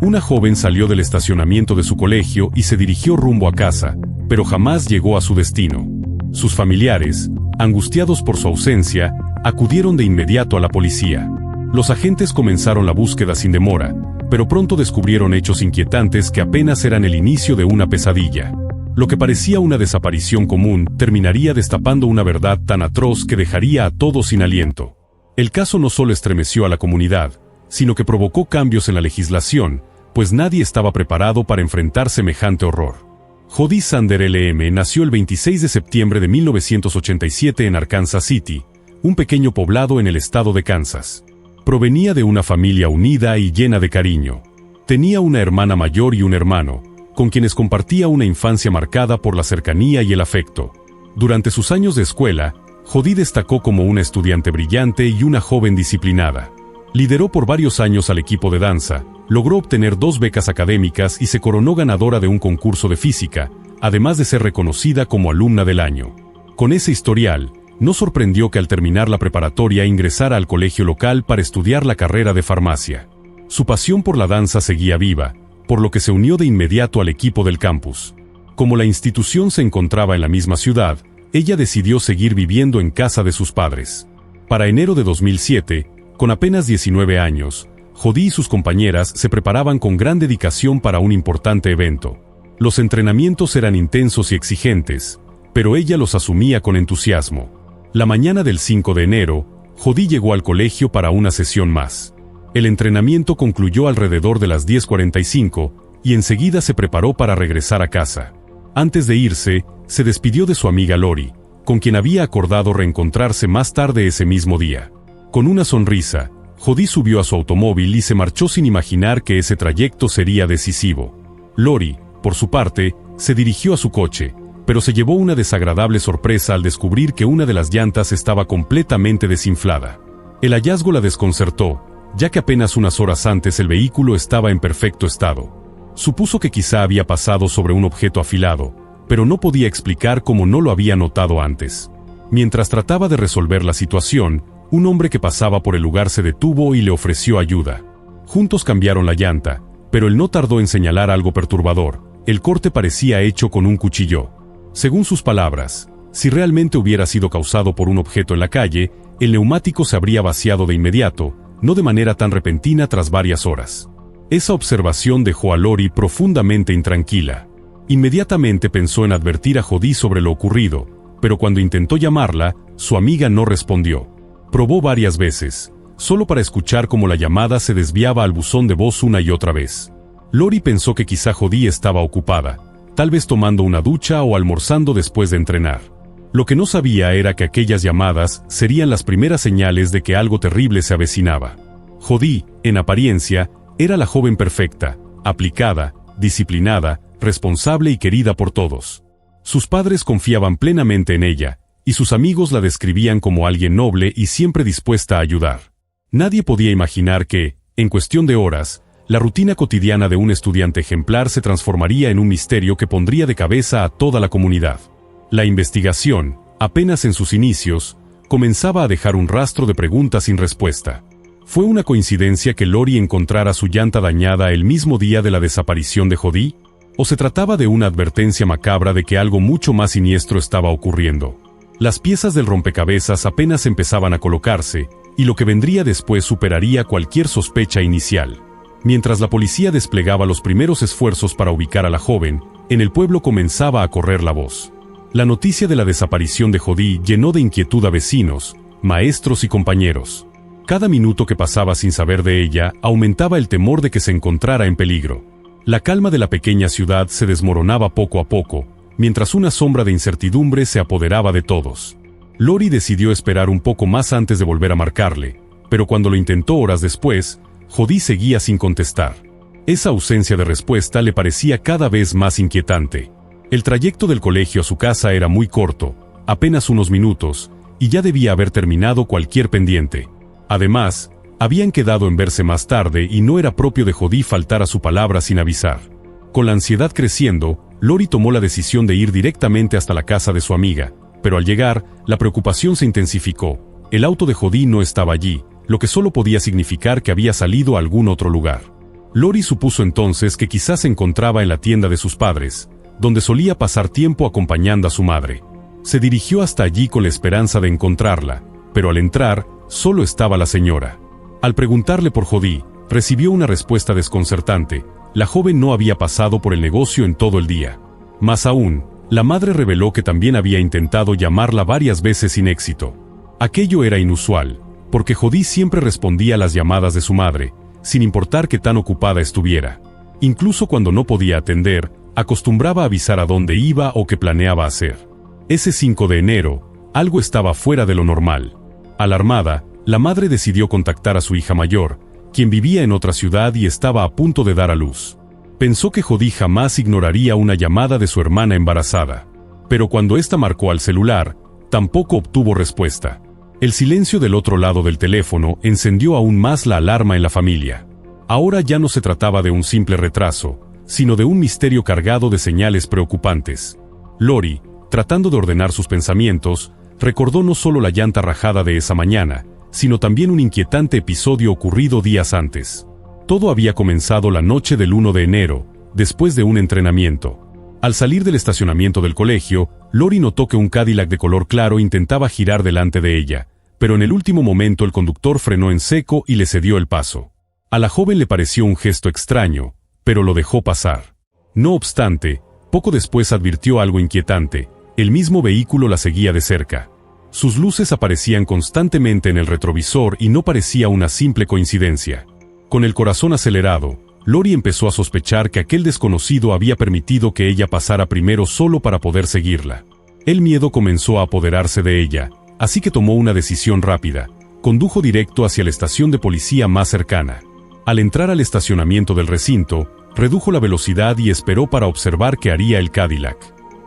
Una joven salió del estacionamiento de su colegio y se dirigió rumbo a casa, pero jamás llegó a su destino. Sus familiares, angustiados por su ausencia, acudieron de inmediato a la policía. Los agentes comenzaron la búsqueda sin demora, pero pronto descubrieron hechos inquietantes que apenas eran el inicio de una pesadilla. Lo que parecía una desaparición común terminaría destapando una verdad tan atroz que dejaría a todos sin aliento. El caso no solo estremeció a la comunidad, sino que provocó cambios en la legislación, pues nadie estaba preparado para enfrentar semejante horror. Jody Sander L.M. nació el 26 de septiembre de 1987 en Arkansas City, un pequeño poblado en el estado de Kansas. Provenía de una familia unida y llena de cariño. Tenía una hermana mayor y un hermano, con quienes compartía una infancia marcada por la cercanía y el afecto. Durante sus años de escuela, Jody destacó como una estudiante brillante y una joven disciplinada. Lideró por varios años al equipo de danza, logró obtener 2 becas académicas y se coronó ganadora de un concurso de física, además de ser reconocida como alumna del año. Con ese historial, no sorprendió que al terminar la preparatoria ingresara al colegio local para estudiar la carrera de farmacia. Su pasión por la danza seguía viva, por lo que se unió de inmediato al equipo del campus. Como la institución se encontraba en la misma ciudad, ella decidió seguir viviendo en casa de sus padres. Para enero de 2007, con apenas 19 años, Jody y sus compañeras se preparaban con gran dedicación para un importante evento. Los entrenamientos eran intensos y exigentes, pero ella los asumía con entusiasmo. La mañana del 5 de enero, Jody llegó al colegio para una sesión más. El entrenamiento concluyó alrededor de las 10:45 y enseguida se preparó para regresar a casa. Antes de irse, se despidió de su amiga Lori, con quien había acordado reencontrarse más tarde ese mismo día. Con una sonrisa, Jody subió a su automóvil y se marchó sin imaginar que ese trayecto sería decisivo. Lori, por su parte, se dirigió a su coche, pero se llevó una desagradable sorpresa al descubrir que una de las llantas estaba completamente desinflada. El hallazgo la desconcertó, ya que apenas unas horas antes el vehículo estaba en perfecto estado. Supuso que quizá había pasado sobre un objeto afilado, pero no podía explicar cómo no lo había notado antes. Mientras trataba de resolver la situación, un hombre que pasaba por el lugar se detuvo y le ofreció ayuda. Juntos cambiaron la llanta, pero él no tardó en señalar algo perturbador. El corte parecía hecho con un cuchillo. Según sus palabras, si realmente hubiera sido causado por un objeto en la calle, el neumático se habría vaciado de inmediato, no de manera tan repentina tras varias horas. Esa observación dejó a Lori profundamente intranquila. Inmediatamente pensó en advertir a Jody sobre lo ocurrido, pero cuando intentó llamarla, su amiga no respondió. Probó varias veces, solo para escuchar cómo la llamada se desviaba al buzón de voz una y otra vez. Lori pensó que quizá Jody estaba ocupada, tal vez tomando una ducha o almorzando después de entrenar. Lo que no sabía era que aquellas llamadas serían las primeras señales de que algo terrible se avecinaba. Jody, en apariencia, era la joven perfecta, aplicada, disciplinada, responsable y querida por todos. Sus padres confiaban plenamente en ella, y sus amigos la describían como alguien noble y siempre dispuesta a ayudar. Nadie podía imaginar que, en cuestión de horas, la rutina cotidiana de un estudiante ejemplar se transformaría en un misterio que pondría de cabeza a toda la comunidad. La investigación, apenas en sus inicios, comenzaba a dejar un rastro de preguntas sin respuesta. ¿Fue una coincidencia que Lori encontrara su llanta dañada el mismo día de la desaparición de Jody? ¿O se trataba de una advertencia macabra de que algo mucho más siniestro estaba ocurriendo? Las piezas del rompecabezas apenas empezaban a colocarse, y lo que vendría después superaría cualquier sospecha inicial. Mientras la policía desplegaba los primeros esfuerzos para ubicar a la joven, en el pueblo comenzaba a correr la voz. La noticia de la desaparición de Jody llenó de inquietud a vecinos, maestros y compañeros. Cada minuto que pasaba sin saber de ella aumentaba el temor de que se encontrara en peligro. La calma de la pequeña ciudad se desmoronaba poco a poco, mientras una sombra de incertidumbre se apoderaba de todos. Lori decidió esperar un poco más antes de volver a marcarle, pero cuando lo intentó horas después, Jody seguía sin contestar. Esa ausencia de respuesta le parecía cada vez más inquietante. El trayecto del colegio a su casa era muy corto, apenas unos minutos, y ya debía haber terminado cualquier pendiente. Además, habían quedado en verse más tarde y no era propio de Jody faltar a su palabra sin avisar. Con la ansiedad creciendo, Lori tomó la decisión de ir directamente hasta la casa de su amiga, pero al llegar, la preocupación se intensificó. El auto de Jody no estaba allí, lo que solo podía significar que había salido a algún otro lugar. Lori supuso entonces que quizás se encontraba en la tienda de sus padres, donde solía pasar tiempo acompañando a su madre. Se dirigió hasta allí con la esperanza de encontrarla, pero al entrar, solo estaba la señora. Al preguntarle por Jody, recibió una respuesta desconcertante. La joven no había pasado por el negocio en todo el día. Más aún, la madre reveló que también había intentado llamarla varias veces sin éxito. Aquello era inusual, porque Jody siempre respondía a las llamadas de su madre, sin importar qué tan ocupada estuviera. Incluso cuando no podía atender, acostumbraba a avisar a dónde iba o qué planeaba hacer. Ese 5 de enero, algo estaba fuera de lo normal. Alarmada, la madre decidió contactar a su hija mayor, quien vivía en otra ciudad y estaba a punto de dar a luz. Pensó que Jody jamás ignoraría una llamada de su hermana embarazada. Pero cuando ésta marcó al celular, tampoco obtuvo respuesta. El silencio del otro lado del teléfono encendió aún más la alarma en la familia. Ahora ya no se trataba de un simple retraso, sino de un misterio cargado de señales preocupantes. Lori, tratando de ordenar sus pensamientos, recordó no solo la llanta rajada de esa mañana, sino también un inquietante episodio ocurrido días antes. Todo había comenzado la noche del 1 de enero, después de un entrenamiento. Al salir del estacionamiento del colegio, Lori notó que un Cadillac de color claro intentaba girar delante de ella, pero en el último momento el conductor frenó en seco y le cedió el paso. A la joven le pareció un gesto extraño, pero lo dejó pasar. No obstante, poco después advirtió algo inquietante: el mismo vehículo la seguía de cerca. Sus luces aparecían constantemente en el retrovisor y no parecía una simple coincidencia. Con el corazón acelerado, Lori empezó a sospechar que aquel desconocido había permitido que ella pasara primero solo para poder seguirla. El miedo comenzó a apoderarse de ella, así que tomó una decisión rápida. Condujo directo hacia la estación de policía más cercana. Al entrar al estacionamiento del recinto, redujo la velocidad y esperó para observar qué haría el Cadillac.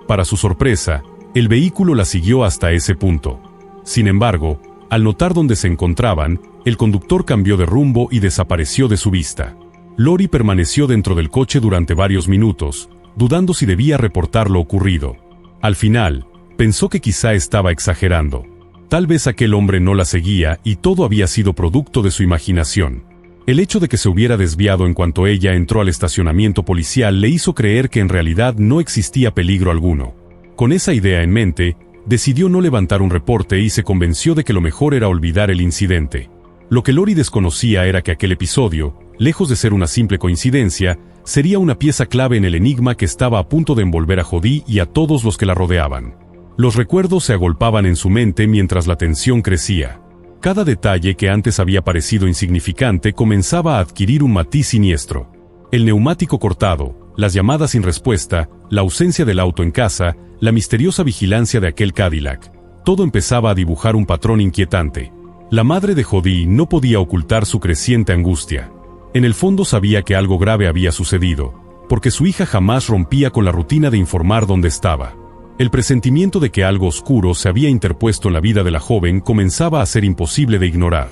Para su sorpresa, el vehículo la siguió hasta ese punto. Sin embargo, al notar dónde se encontraban, el conductor cambió de rumbo y desapareció de su vista. Lori permaneció dentro del coche durante varios minutos, dudando si debía reportar lo ocurrido. Al final, pensó que quizá estaba exagerando. Tal vez aquel hombre no la seguía y todo había sido producto de su imaginación. El hecho de que se hubiera desviado en cuanto ella entró al estacionamiento policial le hizo creer que en realidad no existía peligro alguno. Con esa idea en mente, decidió no levantar un reporte y se convenció de que lo mejor era olvidar el incidente. Lo que Lori desconocía era que aquel episodio, lejos de ser una simple coincidencia, sería una pieza clave en el enigma que estaba a punto de envolver a Jody y a todos los que la rodeaban. Los recuerdos se agolpaban en su mente mientras la tensión crecía. Cada detalle que antes había parecido insignificante comenzaba a adquirir un matiz siniestro. El neumático cortado, las llamadas sin respuesta, la ausencia del auto en casa, la misteriosa vigilancia de aquel Cadillac. Todo empezaba a dibujar un patrón inquietante. La madre de Jody no podía ocultar su creciente angustia. En el fondo sabía que algo grave había sucedido, porque su hija jamás rompía con la rutina de informar dónde estaba. El presentimiento de que algo oscuro se había interpuesto en la vida de la joven comenzaba a ser imposible de ignorar.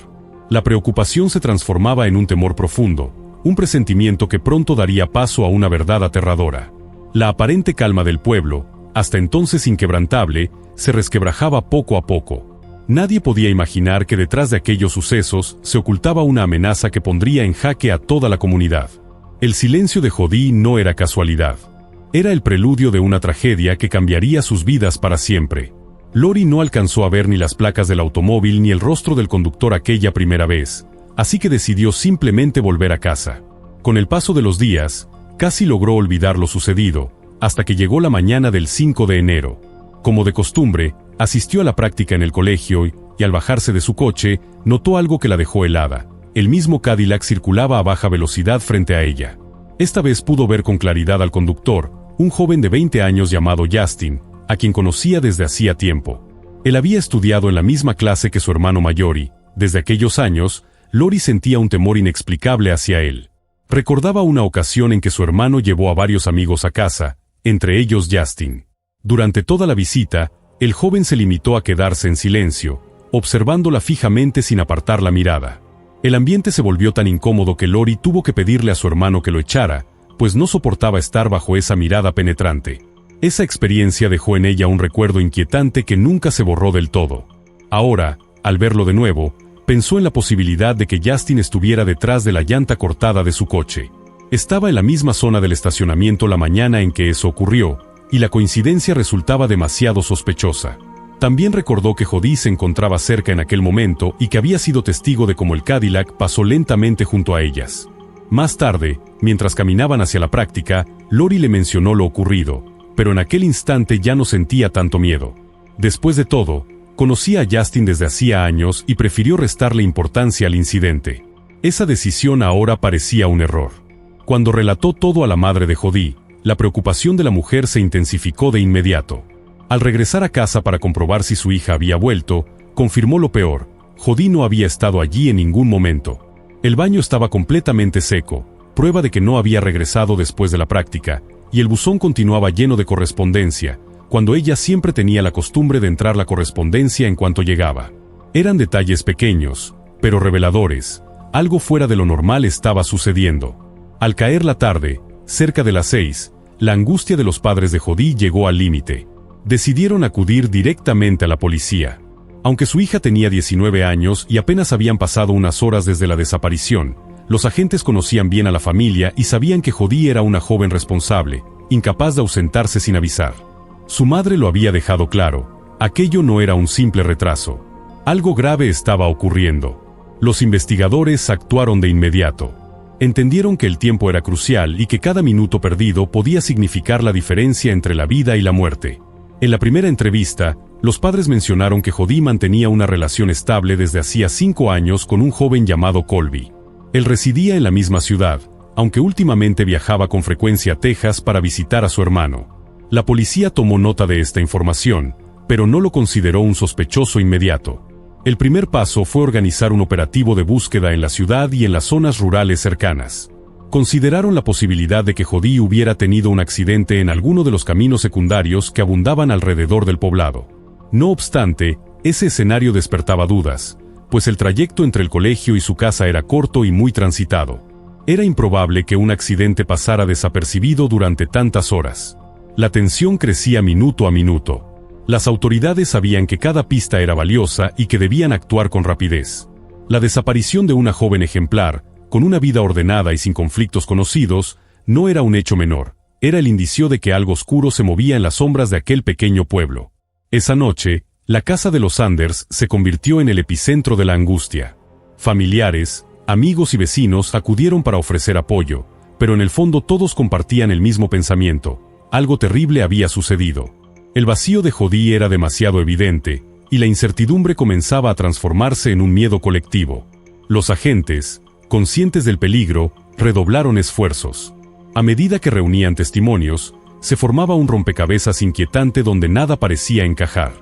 La preocupación se transformaba en un temor profundo, un presentimiento que pronto daría paso a una verdad aterradora. La aparente calma del pueblo, hasta entonces inquebrantable, se resquebrajaba poco a poco. Nadie podía imaginar que detrás de aquellos sucesos se ocultaba una amenaza que pondría en jaque a toda la comunidad. El silencio de Jody no era casualidad. Era el preludio de una tragedia que cambiaría sus vidas para siempre. Lori no alcanzó a ver ni las placas del automóvil ni el rostro del conductor aquella primera vez, así que decidió simplemente volver a casa. Con el paso de los días, casi logró olvidar lo sucedido, hasta que llegó la mañana del 5 de enero. Como de costumbre, asistió a la práctica en el colegio y al bajarse de su coche, notó algo que la dejó helada. El mismo Cadillac circulaba a baja velocidad frente a ella. Esta vez pudo ver con claridad al conductor, un joven de 20 años llamado Justin, a quien conocía desde hacía tiempo. Él había estudiado en la misma clase que su hermano mayor y, desde aquellos años, Lori sentía un temor inexplicable hacia él. Recordaba una ocasión en que su hermano llevó a varios amigos a casa, entre ellos Justin. Durante toda la visita, el joven se limitó a quedarse en silencio, observándola fijamente sin apartar la mirada. El ambiente se volvió tan incómodo que Lori tuvo que pedirle a su hermano que lo echara, pues no soportaba estar bajo esa mirada penetrante. Esa experiencia dejó en ella un recuerdo inquietante que nunca se borró del todo. Ahora, al verlo de nuevo, pensó en la posibilidad de que Justin estuviera detrás de la llanta cortada de su coche. Estaba en la misma zona del estacionamiento la mañana en que eso ocurrió, y la coincidencia resultaba demasiado sospechosa. También recordó que Jody se encontraba cerca en aquel momento y que había sido testigo de cómo el Cadillac pasó lentamente junto a ellas. Más tarde, mientras caminaban hacia la práctica, Lori le mencionó lo ocurrido, pero en aquel instante ya no sentía tanto miedo. Después de todo, conocía a Justin desde hacía años y prefirió restarle importancia al incidente. Esa decisión ahora parecía un error. Cuando relató todo a la madre de Jody, la preocupación de la mujer se intensificó de inmediato. Al regresar a casa para comprobar si su hija había vuelto, confirmó lo peor: Jody no había estado allí en ningún momento. El baño estaba completamente seco, prueba de que no había regresado después de la práctica, y el buzón continuaba lleno de correspondencia, cuando ella siempre tenía la costumbre de entrar la correspondencia en cuanto llegaba. Eran detalles pequeños, pero reveladores. Algo fuera de lo normal estaba sucediendo. Al caer la tarde, cerca de las 6, la angustia de los padres de Jody llegó al límite. Decidieron acudir directamente a la policía. Aunque su hija tenía 19 años y apenas habían pasado unas horas desde la desaparición, los agentes conocían bien a la familia y sabían que Jody era una joven responsable, incapaz de ausentarse sin avisar. Su madre lo había dejado claro: aquello no era un simple retraso. Algo grave estaba ocurriendo. Los investigadores actuaron de inmediato. Entendieron que el tiempo era crucial y que cada minuto perdido podía significar la diferencia entre la vida y la muerte. En la primera entrevista, los padres mencionaron que Jody mantenía una relación estable desde hacía 5 años con un joven llamado Colby. Él residía en la misma ciudad, aunque últimamente viajaba con frecuencia a Texas para visitar a su hermano. La policía tomó nota de esta información, pero no lo consideró un sospechoso inmediato. El primer paso fue organizar un operativo de búsqueda en la ciudad y en las zonas rurales cercanas. Consideraron la posibilidad de que Jody hubiera tenido un accidente en alguno de los caminos secundarios que abundaban alrededor del poblado. No obstante, ese escenario despertaba dudas, pues el trayecto entre el colegio y su casa era corto y muy transitado. Era improbable que un accidente pasara desapercibido durante tantas horas. La tensión crecía minuto a minuto. Las autoridades sabían que cada pista era valiosa y que debían actuar con rapidez. La desaparición de una joven ejemplar, con una vida ordenada y sin conflictos conocidos, no era un hecho menor. Era el indicio de que algo oscuro se movía en las sombras de aquel pequeño pueblo. Esa noche, la casa de los Sanders se convirtió en el epicentro de la angustia. Familiares, amigos y vecinos acudieron para ofrecer apoyo, pero en el fondo todos compartían el mismo pensamiento: algo terrible había sucedido. El vacío de Jody era demasiado evidente, y la incertidumbre comenzaba a transformarse en un miedo colectivo. Los agentes, conscientes del peligro, redoblaron esfuerzos. A medida que reunían testimonios, se formaba un rompecabezas inquietante donde nada parecía encajar.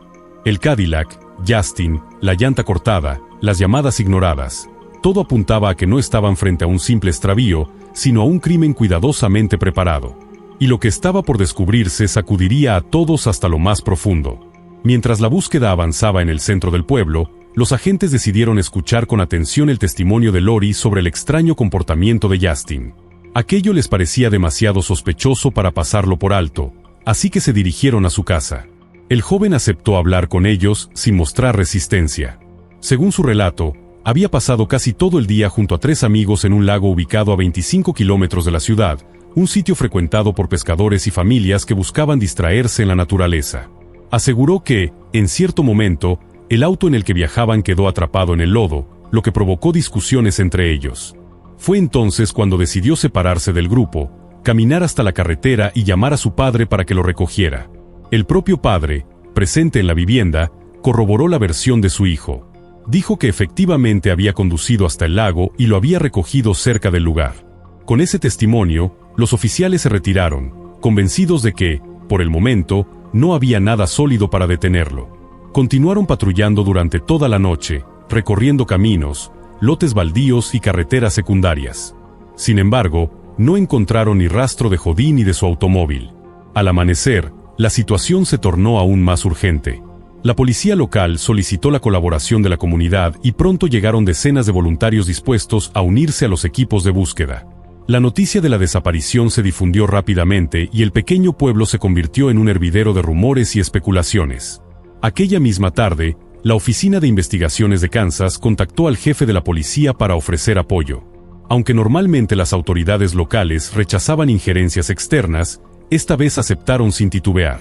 El Cadillac, Justin, la llanta cortada, las llamadas ignoradas, todo apuntaba a que no estaban frente a un simple extravío, sino a un crimen cuidadosamente preparado. Y lo que estaba por descubrirse sacudiría a todos hasta lo más profundo. Mientras la búsqueda avanzaba en el centro del pueblo, los agentes decidieron escuchar con atención el testimonio de Lori sobre el extraño comportamiento de Justin. Aquello les parecía demasiado sospechoso para pasarlo por alto, así que se dirigieron a su casa. El joven aceptó hablar con ellos sin mostrar resistencia. Según su relato, había pasado casi todo el día junto a 3 amigos en un lago ubicado a 25 kilómetros de la ciudad, un sitio frecuentado por pescadores y familias que buscaban distraerse en la naturaleza. Aseguró que, en cierto momento, el auto en el que viajaban quedó atrapado en el lodo, lo que provocó discusiones entre ellos. Fue entonces cuando decidió separarse del grupo, caminar hasta la carretera y llamar a su padre para que lo recogiera. El propio padre, presente en la vivienda, corroboró la versión de su hijo. Dijo que efectivamente había conducido hasta el lago y lo había recogido cerca del lugar. Con ese testimonio, los oficiales se retiraron, convencidos de que, por el momento, no había nada sólido para detenerlo. Continuaron patrullando durante toda la noche, recorriendo caminos, lotes baldíos y carreteras secundarias. Sin embargo, no encontraron ni rastro de Jody ni de su automóvil. Al amanecer, la situación se tornó aún más urgente. La policía local solicitó la colaboración de la comunidad y pronto llegaron decenas de voluntarios dispuestos a unirse a los equipos de búsqueda. La noticia de la desaparición se difundió rápidamente y el pequeño pueblo se convirtió en un hervidero de rumores y especulaciones. Aquella misma tarde, la Oficina de Investigaciones de Kansas contactó al jefe de la policía para ofrecer apoyo. Aunque normalmente las autoridades locales rechazaban injerencias externas, esta vez aceptaron sin titubear.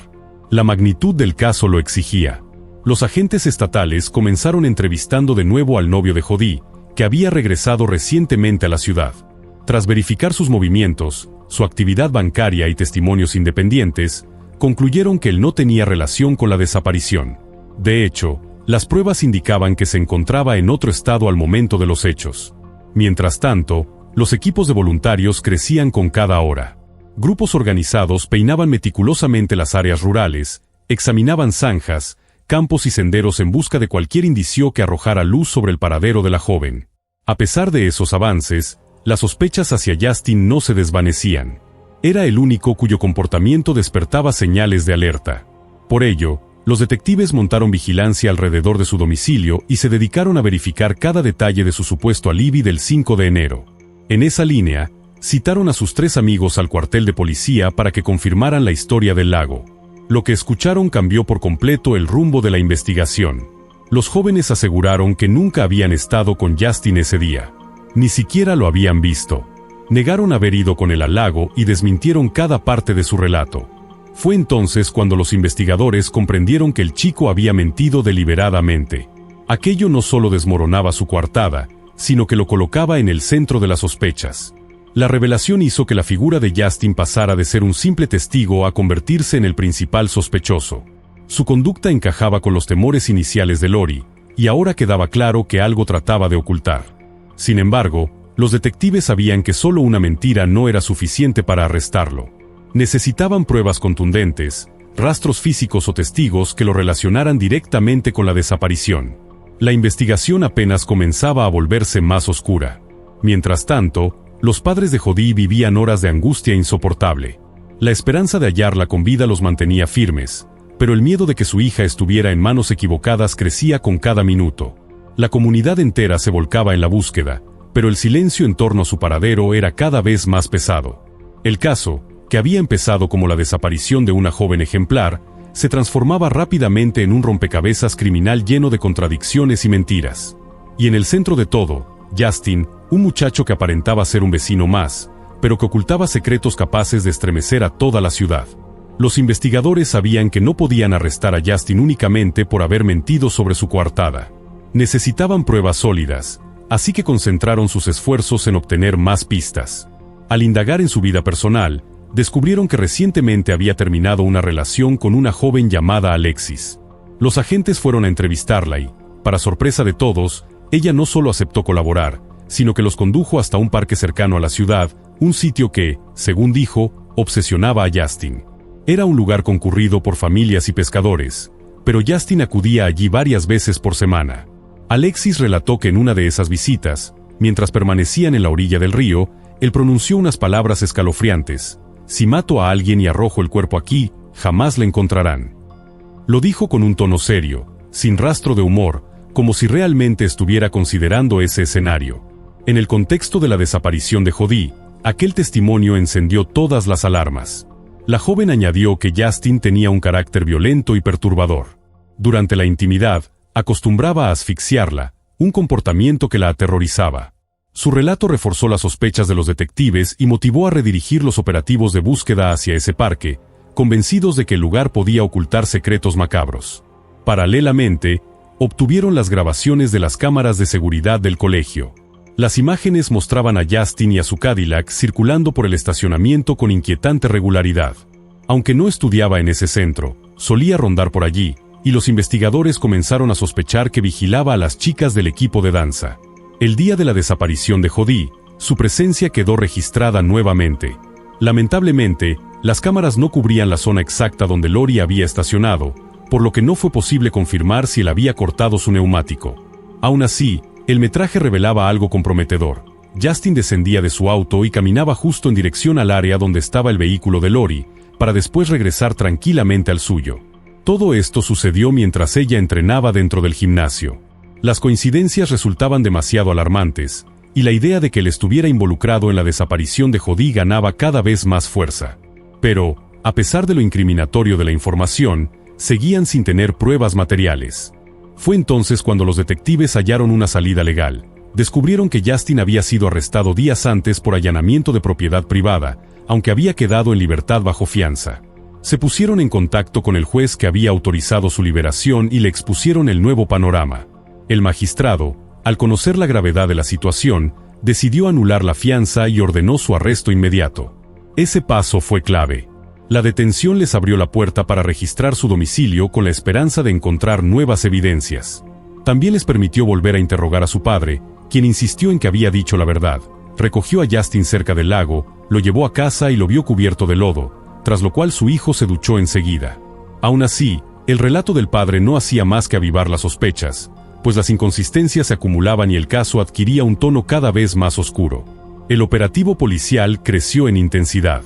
La magnitud del caso lo exigía. Los agentes estatales comenzaron entrevistando de nuevo al novio de Jodi, que había regresado recientemente a la ciudad. Tras verificar sus movimientos, su actividad bancaria y testimonios independientes, concluyeron que él no tenía relación con la desaparición. De hecho, las pruebas indicaban que se encontraba en otro estado al momento de los hechos. Mientras tanto, los equipos de voluntarios crecían con cada hora. Grupos organizados peinaban meticulosamente las áreas rurales, examinaban zanjas, campos y senderos en busca de cualquier indicio que arrojara luz sobre el paradero de la joven. A pesar de esos avances, las sospechas hacia Justin no se desvanecían. Era el único cuyo comportamiento despertaba señales de alerta. Por ello, los detectives montaron vigilancia alrededor de su domicilio y se dedicaron a verificar cada detalle de su supuesto alibi del 5 de enero. En esa línea, citaron a sus 3 amigos al cuartel de policía para que confirmaran la historia del lago. Lo que escucharon cambió por completo el rumbo de la investigación. Los jóvenes aseguraron que nunca habían estado con Justin ese día. Ni siquiera lo habían visto. Negaron haber ido con él al lago y desmintieron cada parte de su relato. Fue entonces cuando los investigadores comprendieron que el chico había mentido deliberadamente. Aquello no solo desmoronaba su coartada, sino que lo colocaba en el centro de las sospechas. La revelación hizo que la figura de Justin pasara de ser un simple testigo a convertirse en el principal sospechoso. Su conducta encajaba con los temores iniciales de Lori, y ahora quedaba claro que algo trataba de ocultar. Sin embargo, los detectives sabían que solo una mentira no era suficiente para arrestarlo. Necesitaban pruebas contundentes, rastros físicos o testigos que lo relacionaran directamente con la desaparición. La investigación apenas comenzaba a volverse más oscura. Mientras tanto, los padres de Jodi vivían horas de angustia insoportable. La esperanza de hallarla con vida los mantenía firmes, pero el miedo de que su hija estuviera en manos equivocadas crecía con cada minuto. La comunidad entera se volcaba en la búsqueda, pero el silencio en torno a su paradero era cada vez más pesado. El caso, que había empezado como la desaparición de una joven ejemplar, se transformaba rápidamente en un rompecabezas criminal lleno de contradicciones y mentiras. Y en el centro de todo, Justin, un muchacho que aparentaba ser un vecino más, pero que ocultaba secretos capaces de estremecer a toda la ciudad. Los investigadores sabían que no podían arrestar a Justin únicamente por haber mentido sobre su coartada. Necesitaban pruebas sólidas, así que concentraron sus esfuerzos en obtener más pistas. Al indagar en su vida personal, descubrieron que recientemente había terminado una relación con una joven llamada Alexis. Los agentes fueron a entrevistarla y, para sorpresa de todos, ella no solo aceptó colaborar, sino que los condujo hasta un parque cercano a la ciudad, un sitio que, según dijo, obsesionaba a Justin. Era un lugar concurrido por familias y pescadores, pero Justin acudía allí varias veces por semana. Alexis relató que en una de esas visitas, mientras permanecían en la orilla del río, él pronunció unas palabras escalofriantes: «Si mato a alguien y arrojo el cuerpo aquí, jamás la encontrarán». Lo dijo con un tono serio, sin rastro de humor, como si realmente estuviera considerando ese escenario. En el contexto de la desaparición de Jodi, aquel testimonio encendió todas las alarmas. La joven añadió que Justin tenía un carácter violento y perturbador. Durante la intimidad, acostumbraba a asfixiarla, un comportamiento que la aterrorizaba. Su relato reforzó las sospechas de los detectives y motivó a redirigir los operativos de búsqueda hacia ese parque, convencidos de que el lugar podía ocultar secretos macabros. Paralelamente, obtuvieron las grabaciones de las cámaras de seguridad del colegio. Las imágenes mostraban a Justin y a su Cadillac circulando por el estacionamiento con inquietante regularidad. Aunque no estudiaba en ese centro, solía rondar por allí, y los investigadores comenzaron a sospechar que vigilaba a las chicas del equipo de danza. El día de la desaparición de Jodi, su presencia quedó registrada nuevamente. Lamentablemente, las cámaras no cubrían la zona exacta donde Lori había estacionado, por lo que no fue posible confirmar si él había cortado su neumático. Aún así, el metraje revelaba algo comprometedor. Justin descendía de su auto y caminaba justo en dirección al área donde estaba el vehículo de Lori, para después regresar tranquilamente al suyo. Todo esto sucedió mientras ella entrenaba dentro del gimnasio. Las coincidencias resultaban demasiado alarmantes, y la idea de que él estuviera involucrado en la desaparición de Jodi ganaba cada vez más fuerza. Pero, a pesar de lo incriminatorio de la información, seguían sin tener pruebas materiales. Fue entonces cuando los detectives hallaron una salida legal, Descubrieron que Justin había sido arrestado días antes por allanamiento de propiedad privada, aunque había quedado en libertad bajo fianza. Se pusieron en contacto con el juez que había autorizado su liberación y le expusieron el nuevo panorama. El magistrado, al conocer la gravedad de la situación, decidió anular la fianza y ordenó su arresto inmediato. Ese paso fue clave. La detención les abrió la puerta para registrar su domicilio con la esperanza de encontrar nuevas evidencias. También les permitió volver a interrogar a su padre, quien insistió en que había dicho la verdad. Recogió a Justin cerca del lago, lo llevó a casa y lo vio cubierto de lodo, tras lo cual su hijo se duchó enseguida. Aún así, el relato del padre no hacía más que avivar las sospechas, pues las inconsistencias se acumulaban y el caso adquiría un tono cada vez más oscuro. El operativo policial creció en intensidad.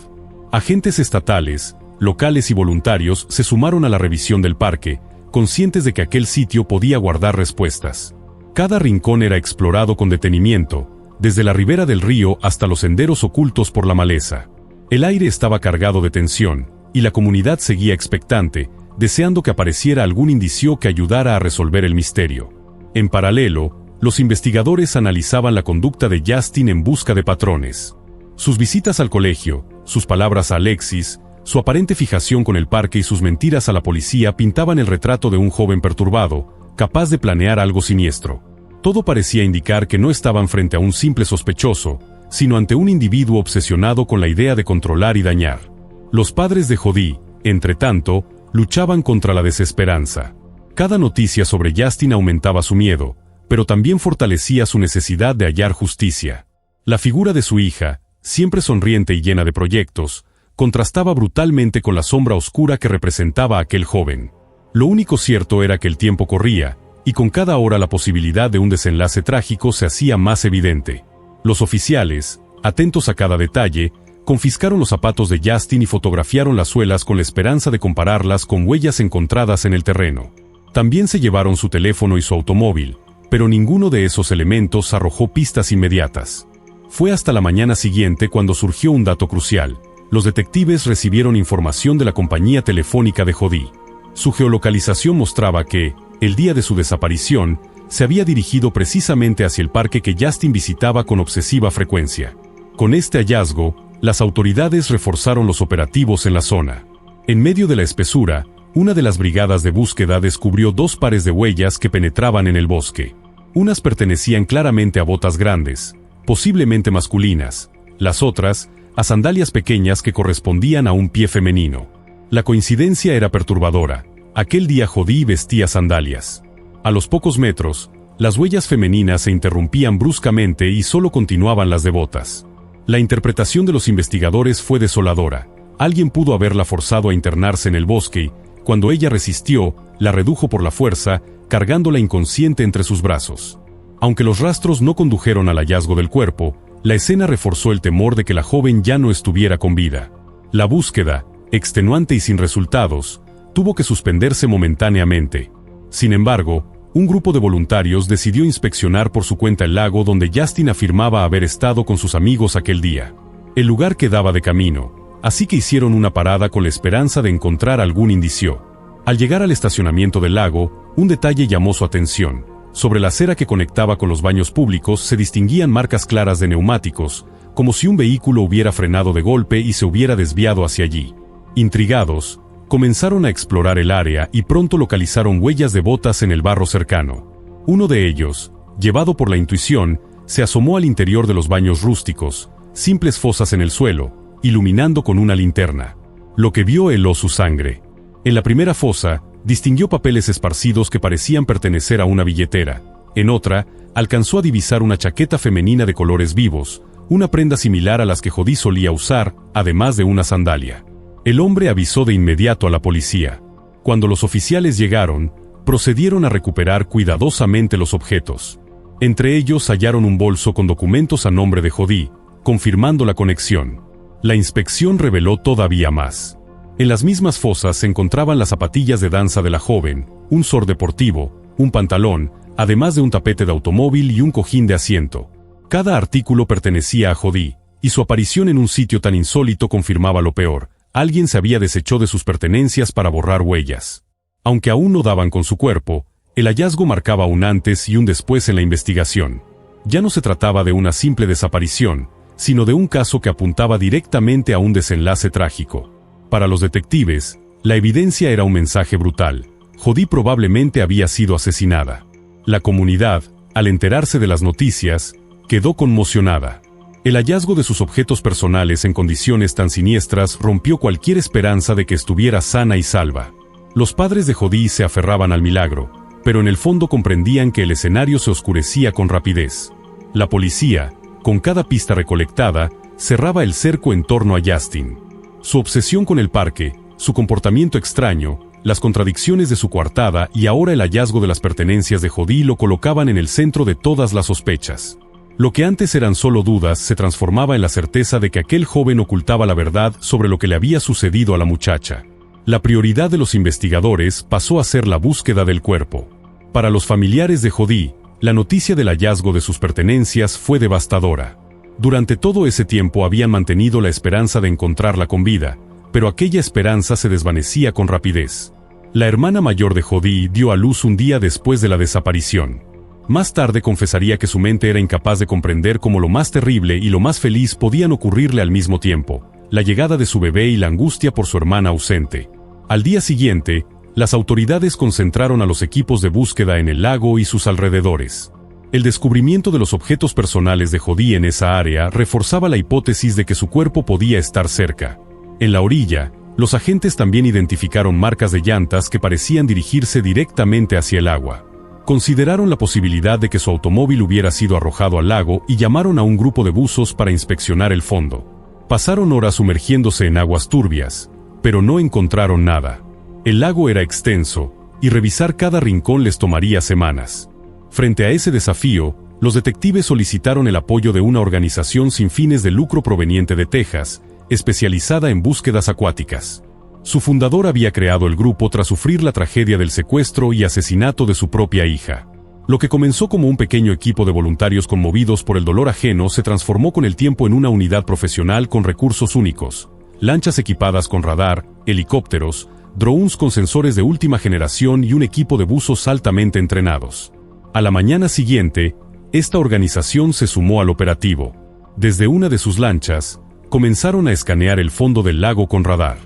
Agentes estatales, locales y voluntarios se sumaron a la revisión del parque, conscientes de que aquel sitio podía guardar respuestas. Cada rincón era explorado con detenimiento, desde la ribera del río hasta los senderos ocultos por la maleza. El aire estaba cargado de tensión, y la comunidad seguía expectante, deseando que apareciera algún indicio que ayudara a resolver el misterio. En paralelo, los investigadores analizaban la conducta de Justin en busca de patrones. Sus visitas al colegio, sus palabras a Alexis, su aparente fijación con el parque y sus mentiras a la policía pintaban el retrato de un joven perturbado, capaz de planear algo siniestro. Todo parecía indicar que no estaban frente a un simple sospechoso, sino ante un individuo obsesionado con la idea de controlar y dañar. Los padres de Jody, entre tanto, luchaban contra la desesperanza. Cada noticia sobre Justin aumentaba su miedo, pero también fortalecía su necesidad de hallar justicia. La figura de su hija, siempre sonriente y llena de proyectos, contrastaba brutalmente con la sombra oscura que representaba aquel joven. Lo único cierto era que el tiempo corría, y con cada hora la posibilidad de un desenlace trágico se hacía más evidente. Los oficiales, atentos a cada detalle, confiscaron los zapatos de Justin y fotografiaron las suelas con la esperanza de compararlas con huellas encontradas en el terreno. También se llevaron su teléfono y su automóvil, pero ninguno de esos elementos arrojó pistas inmediatas. Fue hasta la mañana siguiente cuando surgió un dato crucial. Los detectives recibieron información de la compañía telefónica de Jody. Su geolocalización mostraba que, el día de su desaparición, se había dirigido precisamente hacia el parque que Justin visitaba con obsesiva frecuencia. Con este hallazgo, las autoridades reforzaron los operativos en la zona. En medio de la espesura, una de las brigadas de búsqueda descubrió 2 pares de huellas que penetraban en el bosque. Unas pertenecían claramente a botas grandes, posiblemente masculinas, las otras, a sandalias pequeñas que correspondían a un pie femenino. La coincidencia era perturbadora. Aquel día Jody vestía sandalias. A los pocos metros, las huellas femeninas se interrumpían bruscamente y solo continuaban las de botas. La interpretación de los investigadores fue desoladora. Alguien pudo haberla forzado a internarse en el bosque y, cuando ella resistió, la redujo por la fuerza, cargándola inconsciente entre sus brazos. Aunque los rastros no condujeron al hallazgo del cuerpo, la escena reforzó el temor de que la joven ya no estuviera con vida. La búsqueda, extenuante y sin resultados, tuvo que suspenderse momentáneamente. Sin embargo, un grupo de voluntarios decidió inspeccionar por su cuenta el lago donde Justin afirmaba haber estado con sus amigos aquel día. El lugar quedaba de camino, así que hicieron una parada con la esperanza de encontrar algún indicio. Al llegar al estacionamiento del lago, un detalle llamó su atención. Sobre la acera que conectaba con los baños públicos se distinguían marcas claras de neumáticos, como si un vehículo hubiera frenado de golpe y se hubiera desviado hacia allí. Intrigados, comenzaron a explorar el área y pronto localizaron huellas de botas en el barro cercano. Uno de ellos, llevado por la intuición, se asomó al interior de los baños rústicos, simples fosas en el suelo, iluminando con una linterna. Lo que vio heló su sangre. En la primera fosa, distinguió papeles esparcidos que parecían pertenecer a una billetera. En otra, alcanzó a divisar una chaqueta femenina de colores vivos, una prenda similar a las que Jody solía usar, además de una sandalia. El hombre avisó de inmediato a la policía. Cuando los oficiales llegaron, procedieron a recuperar cuidadosamente los objetos. Entre ellos hallaron un bolso con documentos a nombre de Jody, confirmando la conexión. La inspección reveló todavía más. En las mismas fosas se encontraban las zapatillas de danza de la joven, un short deportivo, un pantalón, además de un tapete de automóvil y un cojín de asiento. Cada artículo pertenecía a Jody, y su aparición en un sitio tan insólito confirmaba lo peor. Alguien se había deshecho de sus pertenencias para borrar huellas. Aunque aún no daban con su cuerpo, el hallazgo marcaba un antes y un después en la investigación. Ya no se trataba de una simple desaparición, sino de un caso que apuntaba directamente a un desenlace trágico. Para los detectives, la evidencia era un mensaje brutal. Jodi probablemente había sido asesinada. La comunidad, al enterarse de las noticias, quedó conmocionada. El hallazgo de sus objetos personales en condiciones tan siniestras rompió cualquier esperanza de que estuviera sana y salva. Los padres de Jodi se aferraban al milagro, pero en el fondo comprendían que el escenario se oscurecía con rapidez. La policía, con cada pista recolectada, cerraba el cerco en torno a Justin. Su obsesión con el parque, su comportamiento extraño, las contradicciones de su coartada y ahora el hallazgo de las pertenencias de Jodi lo colocaban en el centro de todas las sospechas. Lo que antes eran solo dudas se transformaba en la certeza de que aquel joven ocultaba la verdad sobre lo que le había sucedido a la muchacha. La prioridad de los investigadores pasó a ser la búsqueda del cuerpo. Para los familiares de Jodi, la noticia del hallazgo de sus pertenencias fue devastadora. Durante todo ese tiempo habían mantenido la esperanza de encontrarla con vida, pero aquella esperanza se desvanecía con rapidez. La hermana mayor de Jodi dio a luz un día después de la desaparición. Más tarde confesaría que su mente era incapaz de comprender cómo lo más terrible y lo más feliz podían ocurrirle al mismo tiempo, la llegada de su bebé y la angustia por su hermana ausente. Al día siguiente, las autoridades concentraron a los equipos de búsqueda en el lago y sus alrededores. El descubrimiento de los objetos personales de Jodi en esa área reforzaba la hipótesis de que su cuerpo podía estar cerca. En la orilla, los agentes también identificaron marcas de llantas que parecían dirigirse directamente hacia el agua. Consideraron la posibilidad de que su automóvil hubiera sido arrojado al lago y llamaron a un grupo de buzos para inspeccionar el fondo. Pasaron horas sumergiéndose en aguas turbias, pero no encontraron nada. El lago era extenso, y revisar cada rincón les tomaría semanas. Frente a ese desafío, los detectives solicitaron el apoyo de una organización sin fines de lucro proveniente de Texas, especializada en búsquedas acuáticas. Su fundador había creado el grupo tras sufrir la tragedia del secuestro y asesinato de su propia hija. Lo que comenzó como un pequeño equipo de voluntarios conmovidos por el dolor ajeno se transformó con el tiempo en una unidad profesional con recursos únicos: lanchas equipadas con radar, helicópteros, drones con sensores de última generación y un equipo de buzos altamente entrenados. A la mañana siguiente, esta organización se sumó al operativo. Desde una de sus lanchas, comenzaron a escanear el fondo del lago con radar.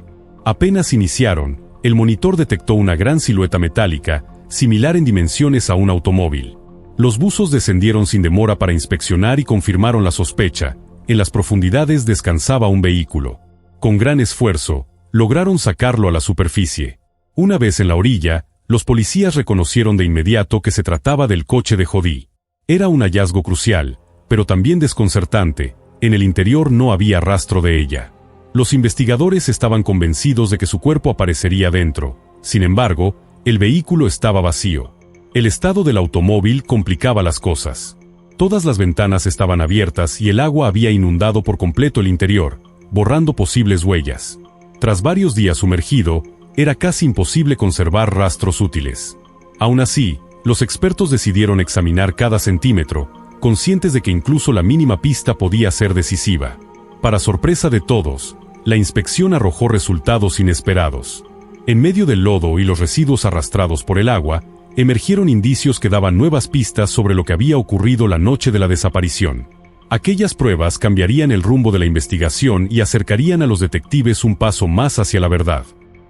Apenas iniciaron, el monitor detectó una gran silueta metálica, similar en dimensiones a un automóvil. Los buzos descendieron sin demora para inspeccionar y confirmaron la sospecha: en las profundidades descansaba un vehículo. Con gran esfuerzo, lograron sacarlo a la superficie. Una vez en la orilla, los policías reconocieron de inmediato que se trataba del coche de Jodi. Era un hallazgo crucial, pero también desconcertante: en el interior no había rastro de ella. Los investigadores estaban convencidos de que su cuerpo aparecería dentro. Sin embargo, el vehículo estaba vacío. El estado del automóvil complicaba las cosas. Todas las ventanas estaban abiertas y el agua había inundado por completo el interior, borrando posibles huellas. Tras varios días sumergido, era casi imposible conservar rastros útiles. Aún así, los expertos decidieron examinar cada centímetro, conscientes de que incluso la mínima pista podía ser decisiva. Para sorpresa de todos, la inspección arrojó resultados inesperados. En medio del lodo y los residuos arrastrados por el agua, emergieron indicios que daban nuevas pistas sobre lo que había ocurrido la noche de la desaparición. Aquellas pruebas cambiarían el rumbo de la investigación y acercarían a los detectives un paso más hacia la verdad.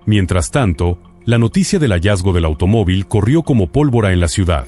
Mientras tanto, la noticia del hallazgo del automóvil corrió como pólvora en la ciudad.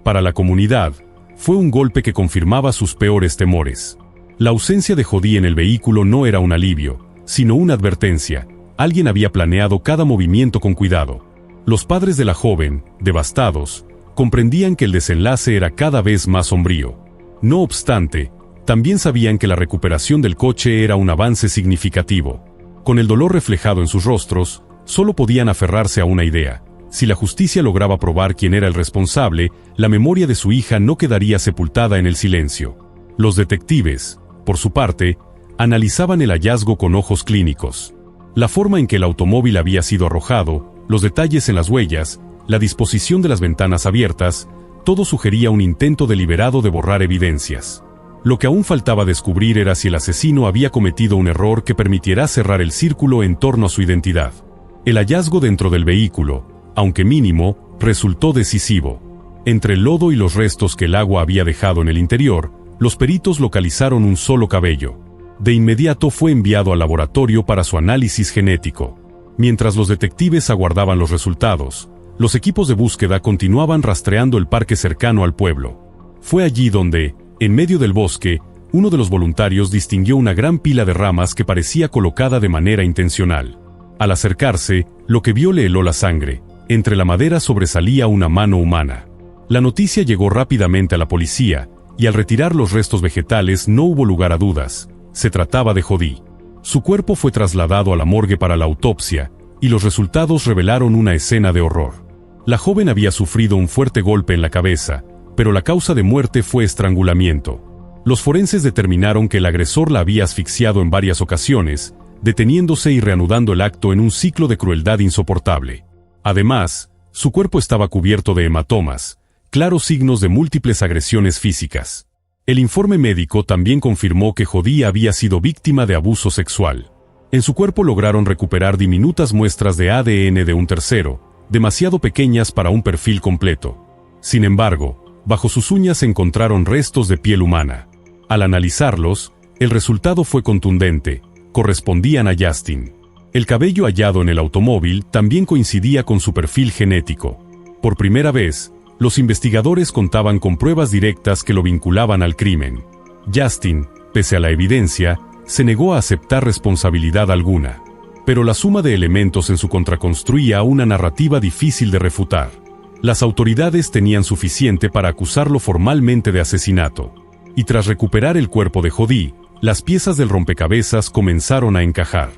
Para la comunidad, fue un golpe que confirmaba sus peores temores. La ausencia de Jodi en el vehículo no era un alivio, sino una advertencia: alguien había planeado cada movimiento con cuidado. Los padres de la joven, devastados, comprendían que el desenlace era cada vez más sombrío. No obstante, también sabían que la recuperación del coche era un avance significativo. Con el dolor reflejado en sus rostros, solo podían aferrarse a una idea: si la justicia lograba probar quién era el responsable, la memoria de su hija no quedaría sepultada en el silencio. Los detectives, por su parte, analizaban el hallazgo con ojos clínicos. La forma en que el automóvil había sido arrojado, los detalles en las huellas, la disposición de las ventanas abiertas, todo sugería un intento deliberado de borrar evidencias. Lo que aún faltaba descubrir era si el asesino había cometido un error que permitiera cerrar el círculo en torno a su identidad. El hallazgo dentro del vehículo, aunque mínimo, resultó decisivo. Entre el lodo y los restos que el agua había dejado en el interior, los peritos localizaron un solo cabello. De inmediato fue enviado al laboratorio para su análisis genético. Mientras los detectives aguardaban los resultados, los equipos de búsqueda continuaban rastreando el parque cercano al pueblo. Fue allí donde, en medio del bosque, uno de los voluntarios distinguió una gran pila de ramas que parecía colocada de manera intencional. Al acercarse, lo que vio le heló la sangre. Entre la madera sobresalía una mano humana. La noticia llegó rápidamente a la policía, y al retirar los restos vegetales no hubo lugar a dudas. Se trataba de Jodi. Su cuerpo fue trasladado a la morgue para la autopsia, y los resultados revelaron una escena de horror. La joven había sufrido un fuerte golpe en la cabeza, pero la causa de muerte fue estrangulamiento. Los forenses determinaron que el agresor la había asfixiado en varias ocasiones, deteniéndose y reanudando el acto en un ciclo de crueldad insoportable. Además, su cuerpo estaba cubierto de hematomas, claros signos de múltiples agresiones físicas. El informe médico también confirmó que Jodi había sido víctima de abuso sexual. En su cuerpo lograron recuperar diminutas muestras de ADN de un tercero, demasiado pequeñas para un perfil completo. Sin embargo, bajo sus uñas se encontraron restos de piel humana. Al analizarlos, el resultado fue contundente, correspondían a Justin. El cabello hallado en el automóvil también coincidía con su perfil genético. Por primera vez, los investigadores contaban con pruebas directas que lo vinculaban al crimen. Justin, pese a la evidencia, se negó a aceptar responsabilidad alguna. Pero la suma de elementos en su contra construía una narrativa difícil de refutar. Las autoridades tenían suficiente para acusarlo formalmente de asesinato. Y tras recuperar el cuerpo de Jodi, las piezas del rompecabezas comenzaron a encajar.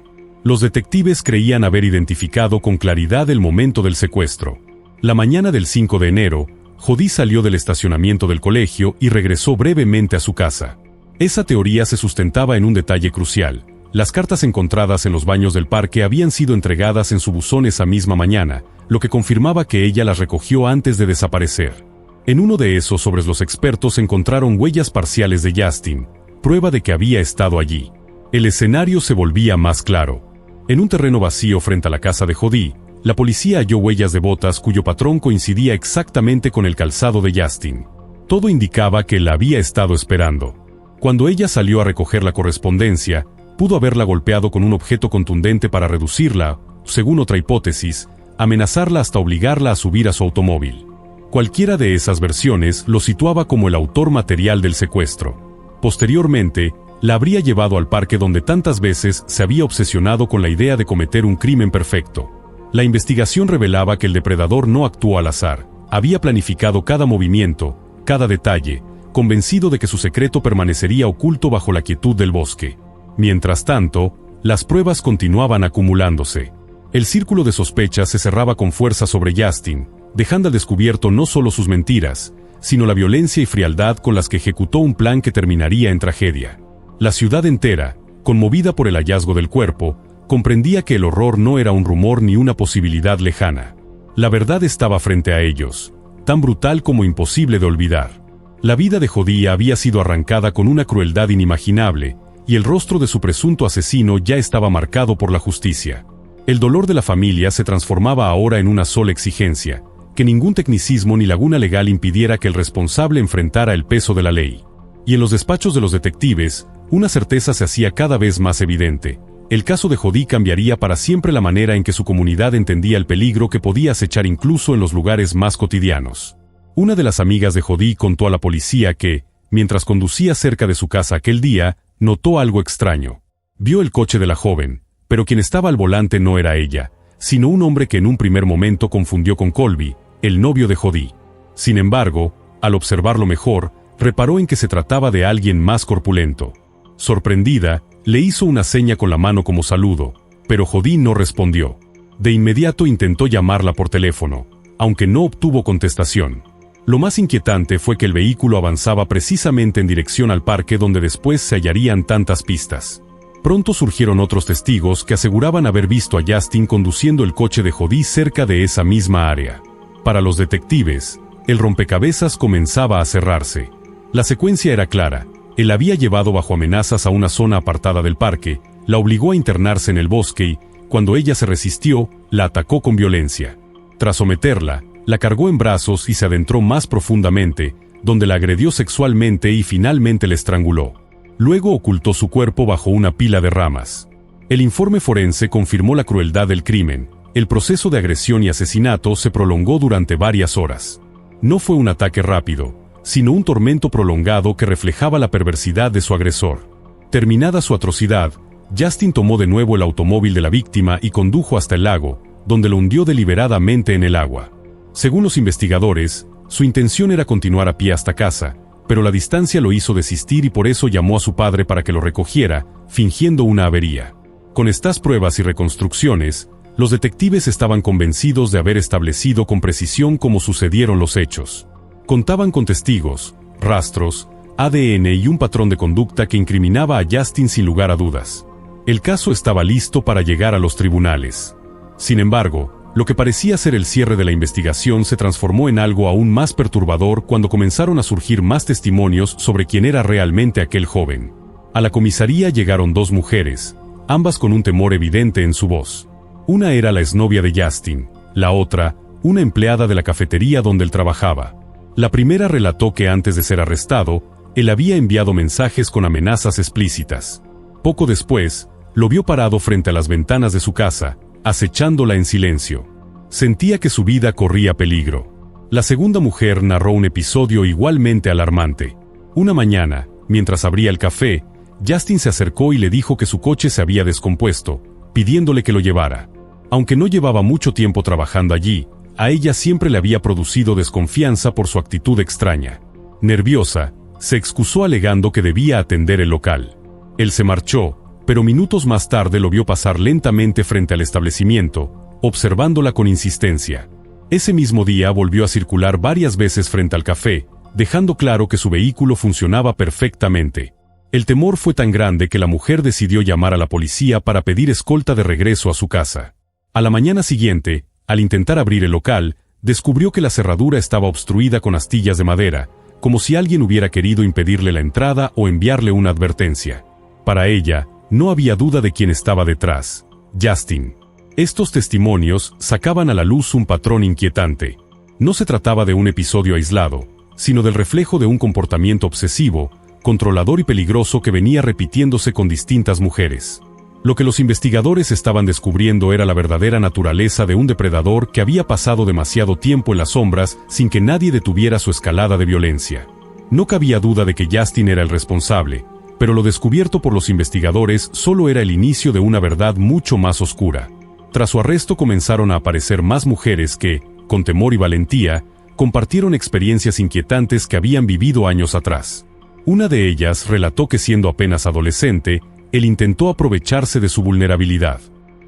Los detectives creían haber identificado con claridad el momento del secuestro. La mañana del 5 de enero, Jodi salió del estacionamiento del colegio y regresó brevemente a su casa. Esa teoría se sustentaba en un detalle crucial. Las cartas encontradas en los baños del parque habían sido entregadas en su buzón esa misma mañana, lo que confirmaba que ella las recogió antes de desaparecer. En uno de esos sobres los expertos encontraron huellas parciales de Justin, prueba de que había estado allí. El escenario se volvía más claro. En un terreno vacío frente a la casa de Jodi, la policía halló huellas de botas cuyo patrón coincidía exactamente con el calzado de Justin. Todo indicaba que la había estado esperando. Cuando ella salió a recoger la correspondencia, pudo haberla golpeado con un objeto contundente para reducirla, según otra hipótesis, amenazarla hasta obligarla a subir a su automóvil. Cualquiera de esas versiones lo situaba como el autor material del secuestro. Posteriormente, la habría llevado al parque donde tantas veces se había obsesionado con la idea de cometer un crimen perfecto. La investigación revelaba que el depredador no actuó al azar, había planificado cada movimiento, cada detalle, convencido de que su secreto permanecería oculto bajo la quietud del bosque. Mientras tanto, las pruebas continuaban acumulándose. El círculo de sospechas se cerraba con fuerza sobre Justin, dejando al descubierto no solo sus mentiras, sino la violencia y frialdad con las que ejecutó un plan que terminaría en tragedia. La ciudad entera, conmovida por el hallazgo del cuerpo, comprendía que el horror no era un rumor ni una posibilidad lejana. La verdad estaba frente a ellos, tan brutal como imposible de olvidar. La vida de Jodi había sido arrancada con una crueldad inimaginable, y el rostro de su presunto asesino ya estaba marcado por la justicia. El dolor de la familia se transformaba ahora en una sola exigencia, que ningún tecnicismo ni laguna legal impidiera que el responsable enfrentara el peso de la ley. Y en los despachos de los detectives, una certeza se hacía cada vez más evidente. El caso de Jodi cambiaría para siempre la manera en que su comunidad entendía el peligro que podía acechar incluso en los lugares más cotidianos. Una de las amigas de Jodi contó a la policía que, mientras conducía cerca de su casa aquel día, notó algo extraño. Vio el coche de la joven, pero quien estaba al volante no era ella, sino un hombre que en un primer momento confundió con Colby, el novio de Jodi. Sin embargo, al observarlo mejor, reparó en que se trataba de alguien más corpulento. Sorprendida, le hizo una seña con la mano como saludo, pero Jodi no respondió. De inmediato intentó llamarla por teléfono, aunque no obtuvo contestación. Lo más inquietante fue que el vehículo avanzaba precisamente en dirección al parque donde después se hallarían tantas pistas. Pronto surgieron otros testigos que aseguraban haber visto a Justin conduciendo el coche de Jodi cerca de esa misma área. Para los detectives, el rompecabezas comenzaba a cerrarse. La secuencia era clara. Él la había llevado bajo amenazas a una zona apartada del parque, la obligó a internarse en el bosque y, cuando ella se resistió, la atacó con violencia. Tras someterla, La cargó en brazos y se adentró más profundamente, donde la agredió sexualmente y finalmente la estranguló. Luego ocultó su cuerpo bajo una pila de ramas. El informe forense confirmó la crueldad del crimen. El proceso de agresión y asesinato se prolongó durante varias horas. No fue un ataque rápido, sino un tormento prolongado que reflejaba la perversidad de su agresor. Terminada su atrocidad, Justin tomó de nuevo el automóvil de la víctima y condujo hasta el lago, donde lo hundió deliberadamente en el agua. Según los investigadores, su intención era continuar a pie hasta casa, pero la distancia lo hizo desistir y por eso llamó a su padre para que lo recogiera, fingiendo una avería. Con estas pruebas y reconstrucciones, los detectives estaban convencidos de haber establecido con precisión cómo sucedieron los hechos. Contaban con testigos, rastros, ADN y un patrón de conducta que incriminaba a Justin sin lugar a dudas. El caso estaba listo para llegar a los tribunales. Sin embargo, lo que parecía ser el cierre de la investigación se transformó en algo aún más perturbador cuando comenzaron a surgir más testimonios sobre quién era realmente aquel joven. A la comisaría llegaron dos mujeres, ambas con un temor evidente en su voz. Una era la exnovia de Justin, la otra, una empleada de la cafetería donde él trabajaba. La primera relató que antes de ser arrestado, él había enviado mensajes con amenazas explícitas. Poco después, lo vio parado frente a las ventanas de su casa, acechándola en silencio. Sentía que su vida corría peligro. La segunda mujer narró un episodio igualmente alarmante. Una mañana, mientras abría el café, Justin se acercó y le dijo que su coche se había descompuesto, pidiéndole que lo llevara. Aunque no llevaba mucho tiempo trabajando allí, a ella siempre le había producido desconfianza por su actitud extraña. Nerviosa, se excusó alegando que debía atender el local. Él se marchó, pero minutos más tarde lo vio pasar lentamente frente al establecimiento, observándola con insistencia. Ese mismo día volvió a circular varias veces frente al café, dejando claro que su vehículo funcionaba perfectamente. El temor fue tan grande que la mujer decidió llamar a la policía para pedir escolta de regreso a su casa. A la mañana siguiente, al intentar abrir el local, descubrió que la cerradura estaba obstruida con astillas de madera, como si alguien hubiera querido impedirle la entrada o enviarle una advertencia. Para ella, no había duda de quién estaba detrás: Justin. Estos testimonios sacaban a la luz un patrón inquietante. No se trataba de un episodio aislado, sino del reflejo de un comportamiento obsesivo, controlador y peligroso que venía repitiéndose con distintas mujeres. Lo que los investigadores estaban descubriendo era la verdadera naturaleza de un depredador que había pasado demasiado tiempo en las sombras sin que nadie detuviera su escalada de violencia. No cabía duda de que Justin era el responsable, pero lo descubierto por los investigadores solo era el inicio de una verdad mucho más oscura. Tras su arresto comenzaron a aparecer más mujeres que, con temor y valentía, compartieron experiencias inquietantes que habían vivido años atrás. Una de ellas relató que siendo apenas adolescente, él intentó aprovecharse de su vulnerabilidad.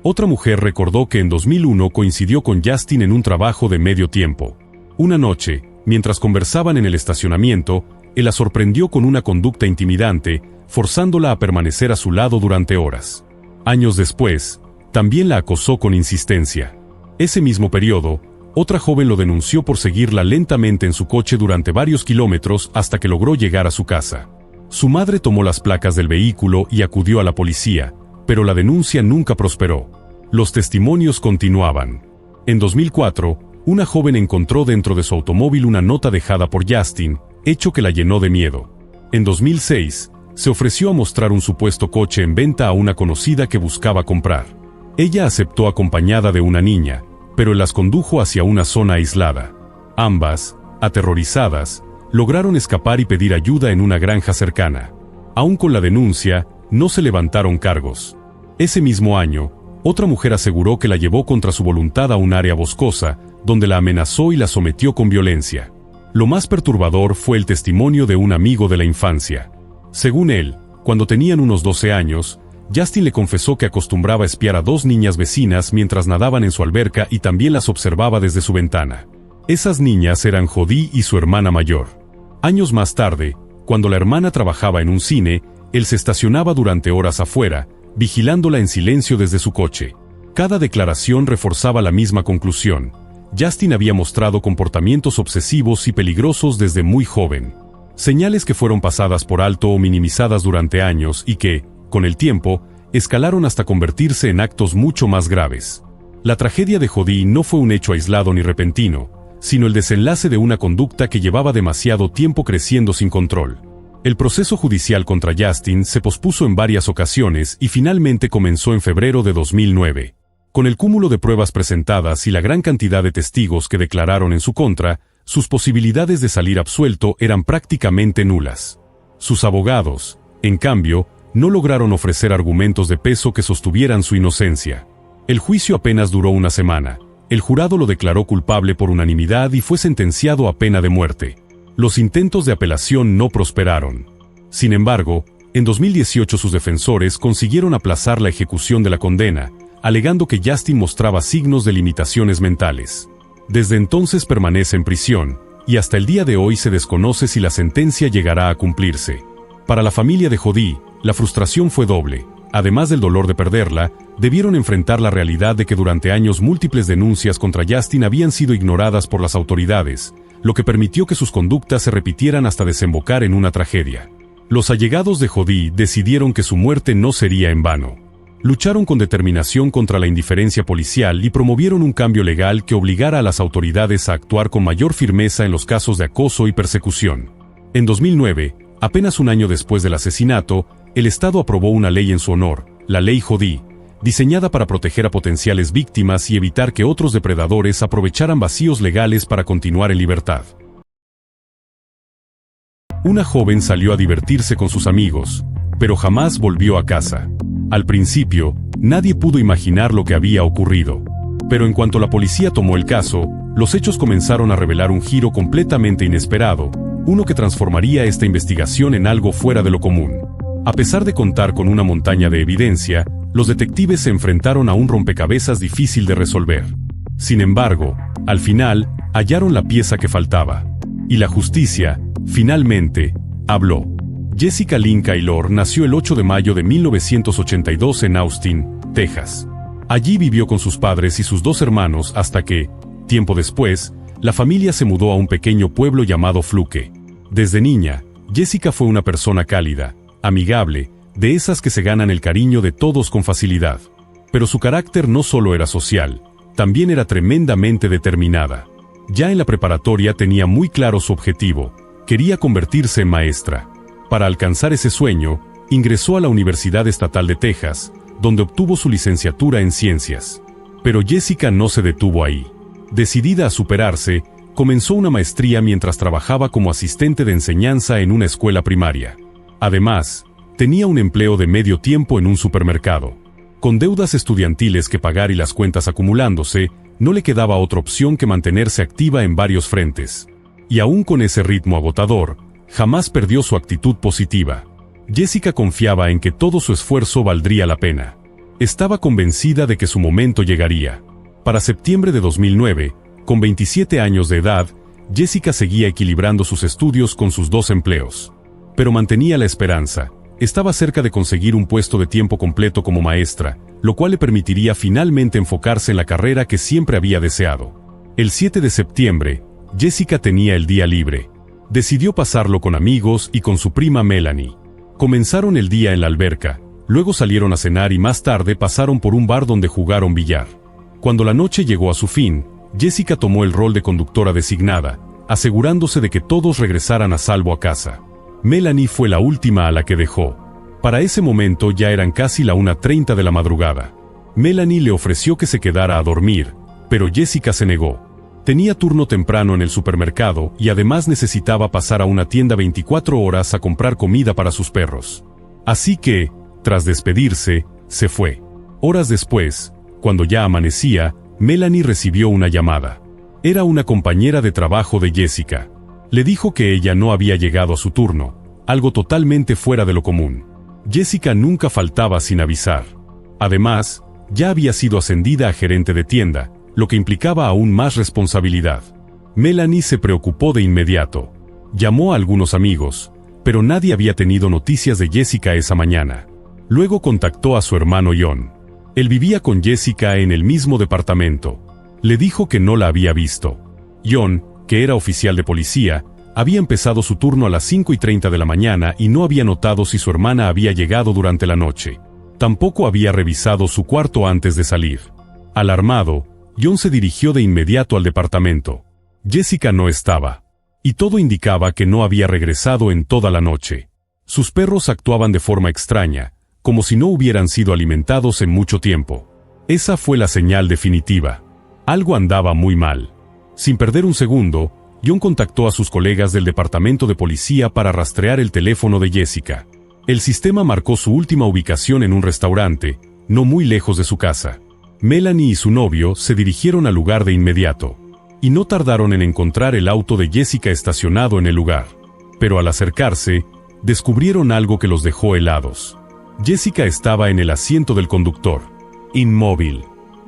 Otra mujer recordó que en 2001 coincidió con Justin en un trabajo de medio tiempo. Una noche, mientras conversaban en el estacionamiento, él la sorprendió con una conducta intimidante, forzándola a permanecer a su lado durante horas. Años después, también la acosó con insistencia. Ese mismo periodo, otra joven lo denunció por seguirla lentamente en su coche durante varios kilómetros hasta que logró llegar a su casa. Su madre tomó las placas del vehículo y acudió a la policía, pero la denuncia nunca prosperó. Los testimonios continuaban. En 2004, una joven encontró dentro de su automóvil una nota dejada por Justin, hecho que la llenó de miedo. En 2006, se ofreció a mostrar un supuesto coche en venta a una conocida que buscaba comprar. Ella aceptó acompañada de una niña, pero él las condujo hacia una zona aislada. Ambas, aterrorizadas, lograron escapar y pedir ayuda en una granja cercana. Aún con la denuncia, no se levantaron cargos. Ese mismo año, otra mujer aseguró que la llevó contra su voluntad a un área boscosa, donde la amenazó y la sometió con violencia. Lo más perturbador fue el testimonio de un amigo de la infancia. Según él, cuando tenían unos 12 años, Justin le confesó que acostumbraba espiar a dos niñas vecinas mientras nadaban en su alberca y también las observaba desde su ventana. Esas niñas eran Jody y su hermana mayor. Años más tarde, cuando la hermana trabajaba en un cine, él se estacionaba durante horas afuera, vigilándola en silencio desde su coche. Cada declaración reforzaba la misma conclusión: Justin había mostrado comportamientos obsesivos y peligrosos desde muy joven. Señales que fueron pasadas por alto o minimizadas durante años y que, con el tiempo, escalaron hasta convertirse en actos mucho más graves. La tragedia de Jody no fue un hecho aislado ni repentino, sino el desenlace de una conducta que llevaba demasiado tiempo creciendo sin control. El proceso judicial contra Justin se pospuso en varias ocasiones y finalmente comenzó en febrero de 2009. Con el cúmulo de pruebas presentadas y la gran cantidad de testigos que declararon en su contra, sus posibilidades de salir absuelto eran prácticamente nulas. Sus abogados, en cambio, no lograron ofrecer argumentos de peso que sostuvieran su inocencia. El juicio apenas duró una semana. El jurado lo declaró culpable por unanimidad y fue sentenciado a pena de muerte. Los intentos de apelación no prosperaron. Sin embargo, en 2018 sus defensores consiguieron aplazar la ejecución de la condena, alegando que Justin mostraba signos de limitaciones mentales. Desde entonces permanece en prisión, y hasta el día de hoy se desconoce si la sentencia llegará a cumplirse. Para la familia de Jodi, la frustración fue doble. Además del dolor de perderla, debieron enfrentar la realidad de que durante años múltiples denuncias contra Justin habían sido ignoradas por las autoridades, lo que permitió que sus conductas se repitieran hasta desembocar en una tragedia. Los allegados de Jodi decidieron que su muerte no sería en vano. Lucharon con determinación contra la indiferencia policial y promovieron un cambio legal que obligara a las autoridades a actuar con mayor firmeza en los casos de acoso y persecución. En 2009, apenas un año después del asesinato, el Estado aprobó una ley en su honor, la Ley Jodi, diseñada para proteger a potenciales víctimas y evitar que otros depredadores aprovecharan vacíos legales para continuar en libertad. Una joven salió a divertirse con sus amigos, pero jamás volvió a casa. Al principio, nadie pudo imaginar lo que había ocurrido. Pero en cuanto la policía tomó el caso, los hechos comenzaron a revelar un giro completamente inesperado, uno que transformaría esta investigación en algo fuera de lo común. A pesar de contar con una montaña de evidencia, los detectives se enfrentaron a un rompecabezas difícil de resolver. Sin embargo, al final, hallaron la pieza que faltaba. Y la justicia, finalmente, habló. Jessica Lynn Kaylor nació el 8 de mayo de 1982 en Austin, Texas. Allí vivió con sus padres y sus dos hermanos hasta que, tiempo después, la familia se mudó a un pequeño pueblo llamado Fluke. Desde niña, Jessica fue una persona cálida, amigable, de esas que se ganan el cariño de todos con facilidad. Pero su carácter no solo era social, también era tremendamente determinada. Ya en la preparatoria tenía muy claro su objetivo: quería convertirse en maestra. Para alcanzar ese sueño, ingresó a la Universidad Estatal de Texas, donde obtuvo su licenciatura en ciencias. Pero Jessica no se detuvo ahí. Decidida a superarse, comenzó una maestría mientras trabajaba como asistente de enseñanza en una escuela primaria. Además, tenía un empleo de medio tiempo en un supermercado. Con deudas estudiantiles que pagar y las cuentas acumulándose, no le quedaba otra opción que mantenerse activa en varios frentes. Y aún con ese ritmo agotador, jamás perdió su actitud positiva. Jessica confiaba en que todo su esfuerzo valdría la pena. Estaba convencida de que su momento llegaría. Para septiembre de 2009, con 27 años de edad, Jessica seguía equilibrando sus estudios con sus dos empleos. Pero mantenía la esperanza. Estaba cerca de conseguir un puesto de tiempo completo como maestra, lo cual le permitiría finalmente enfocarse en la carrera que siempre había deseado. El 7 de septiembre, Jessica tenía el día libre. Decidió pasarlo con amigos y con su prima Melanie. Comenzaron el día en la alberca, luego salieron a cenar y más tarde pasaron por un bar donde jugaron billar. Cuando la noche llegó a su fin, Jessica tomó el rol de conductora designada, asegurándose de que todos regresaran a salvo a casa. Melanie fue la última a la que dejó. Para ese momento ya eran casi la 1:30 de la madrugada. Melanie le ofreció que se quedara a dormir, pero Jessica se negó. Tenía turno temprano en el supermercado y además necesitaba pasar a una tienda 24 horas a comprar comida para sus perros. Así que, tras despedirse, se fue. Horas después, cuando ya amanecía, Melanie recibió una llamada. Era una compañera de trabajo de Jessica. Le dijo que ella no había llegado a su turno, algo totalmente fuera de lo común. Jessica nunca faltaba sin avisar. Además, ya había sido ascendida a gerente de tienda, lo que implicaba aún más responsabilidad. Melanie se preocupó de inmediato. Llamó a algunos amigos, pero nadie había tenido noticias de Jessica esa mañana. Luego contactó a su hermano John. Él vivía con Jessica en el mismo departamento. Le dijo que no la había visto. John, que era oficial de policía, había empezado su turno a las 5:30 de la mañana y no había notado si su hermana había llegado durante la noche. Tampoco había revisado su cuarto antes de salir. Alarmado, John se dirigió de inmediato al departamento. Jessica no estaba. Y todo indicaba que no había regresado en toda la noche. Sus perros actuaban de forma extraña, como si no hubieran sido alimentados en mucho tiempo. Esa fue la señal definitiva. Algo andaba muy mal. Sin perder un segundo, John contactó a sus colegas del departamento de policía para rastrear el teléfono de Jessica. El sistema marcó su última ubicación en un restaurante, no muy lejos de su casa. Melanie y su novio se dirigieron al lugar de inmediato. Y no tardaron en encontrar el auto de Jessica estacionado en el lugar. Pero al acercarse, descubrieron algo que los dejó helados. Jessica estaba en el asiento del conductor, inmóvil.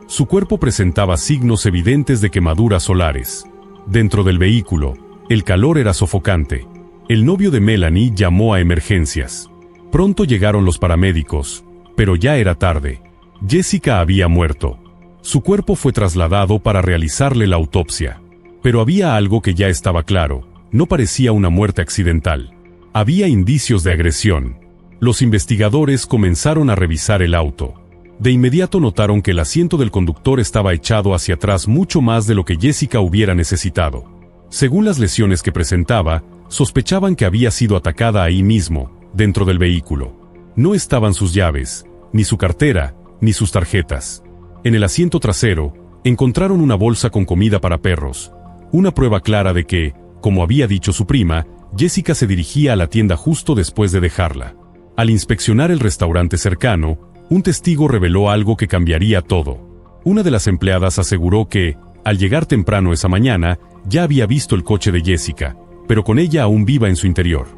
Su cuerpo presentaba signos evidentes de quemaduras solares. Dentro del vehículo, el calor era sofocante. El novio de Melanie llamó a emergencias. Pronto llegaron los paramédicos, pero ya era tarde. Jessica había muerto. Su cuerpo fue trasladado para realizarle la autopsia. Pero había algo que ya estaba claro, no parecía una muerte accidental. Había indicios de agresión. Los investigadores comenzaron a revisar el auto. De inmediato notaron que el asiento del conductor estaba echado hacia atrás mucho más de lo que Jessica hubiera necesitado. Según las lesiones que presentaba, sospechaban que había sido atacada ahí mismo, dentro del vehículo. No estaban sus llaves, ni su cartera, ni sus tarjetas. En el asiento trasero, encontraron una bolsa con comida para perros, una prueba clara de que, como había dicho su prima, Jessica se dirigía a la tienda justo después de dejarla. Al inspeccionar el restaurante cercano, un testigo reveló algo que cambiaría todo. Una de las empleadas aseguró que, al llegar temprano esa mañana, ya había visto el coche de Jessica, pero con ella aún viva en su interior.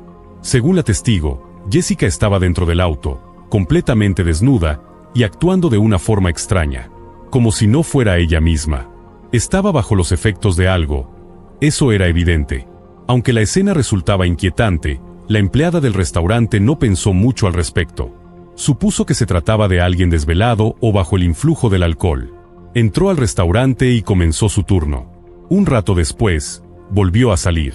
Según la testigo, Jessica estaba dentro del auto, completamente desnuda, y actuando de una forma extraña. Como si no fuera ella misma. Estaba bajo los efectos de algo. Eso era evidente. Aunque la escena resultaba inquietante, la empleada del restaurante no pensó mucho al respecto. Supuso que se trataba de alguien desvelado o bajo el influjo del alcohol. Entró al restaurante y comenzó su turno. Un rato después, volvió a salir.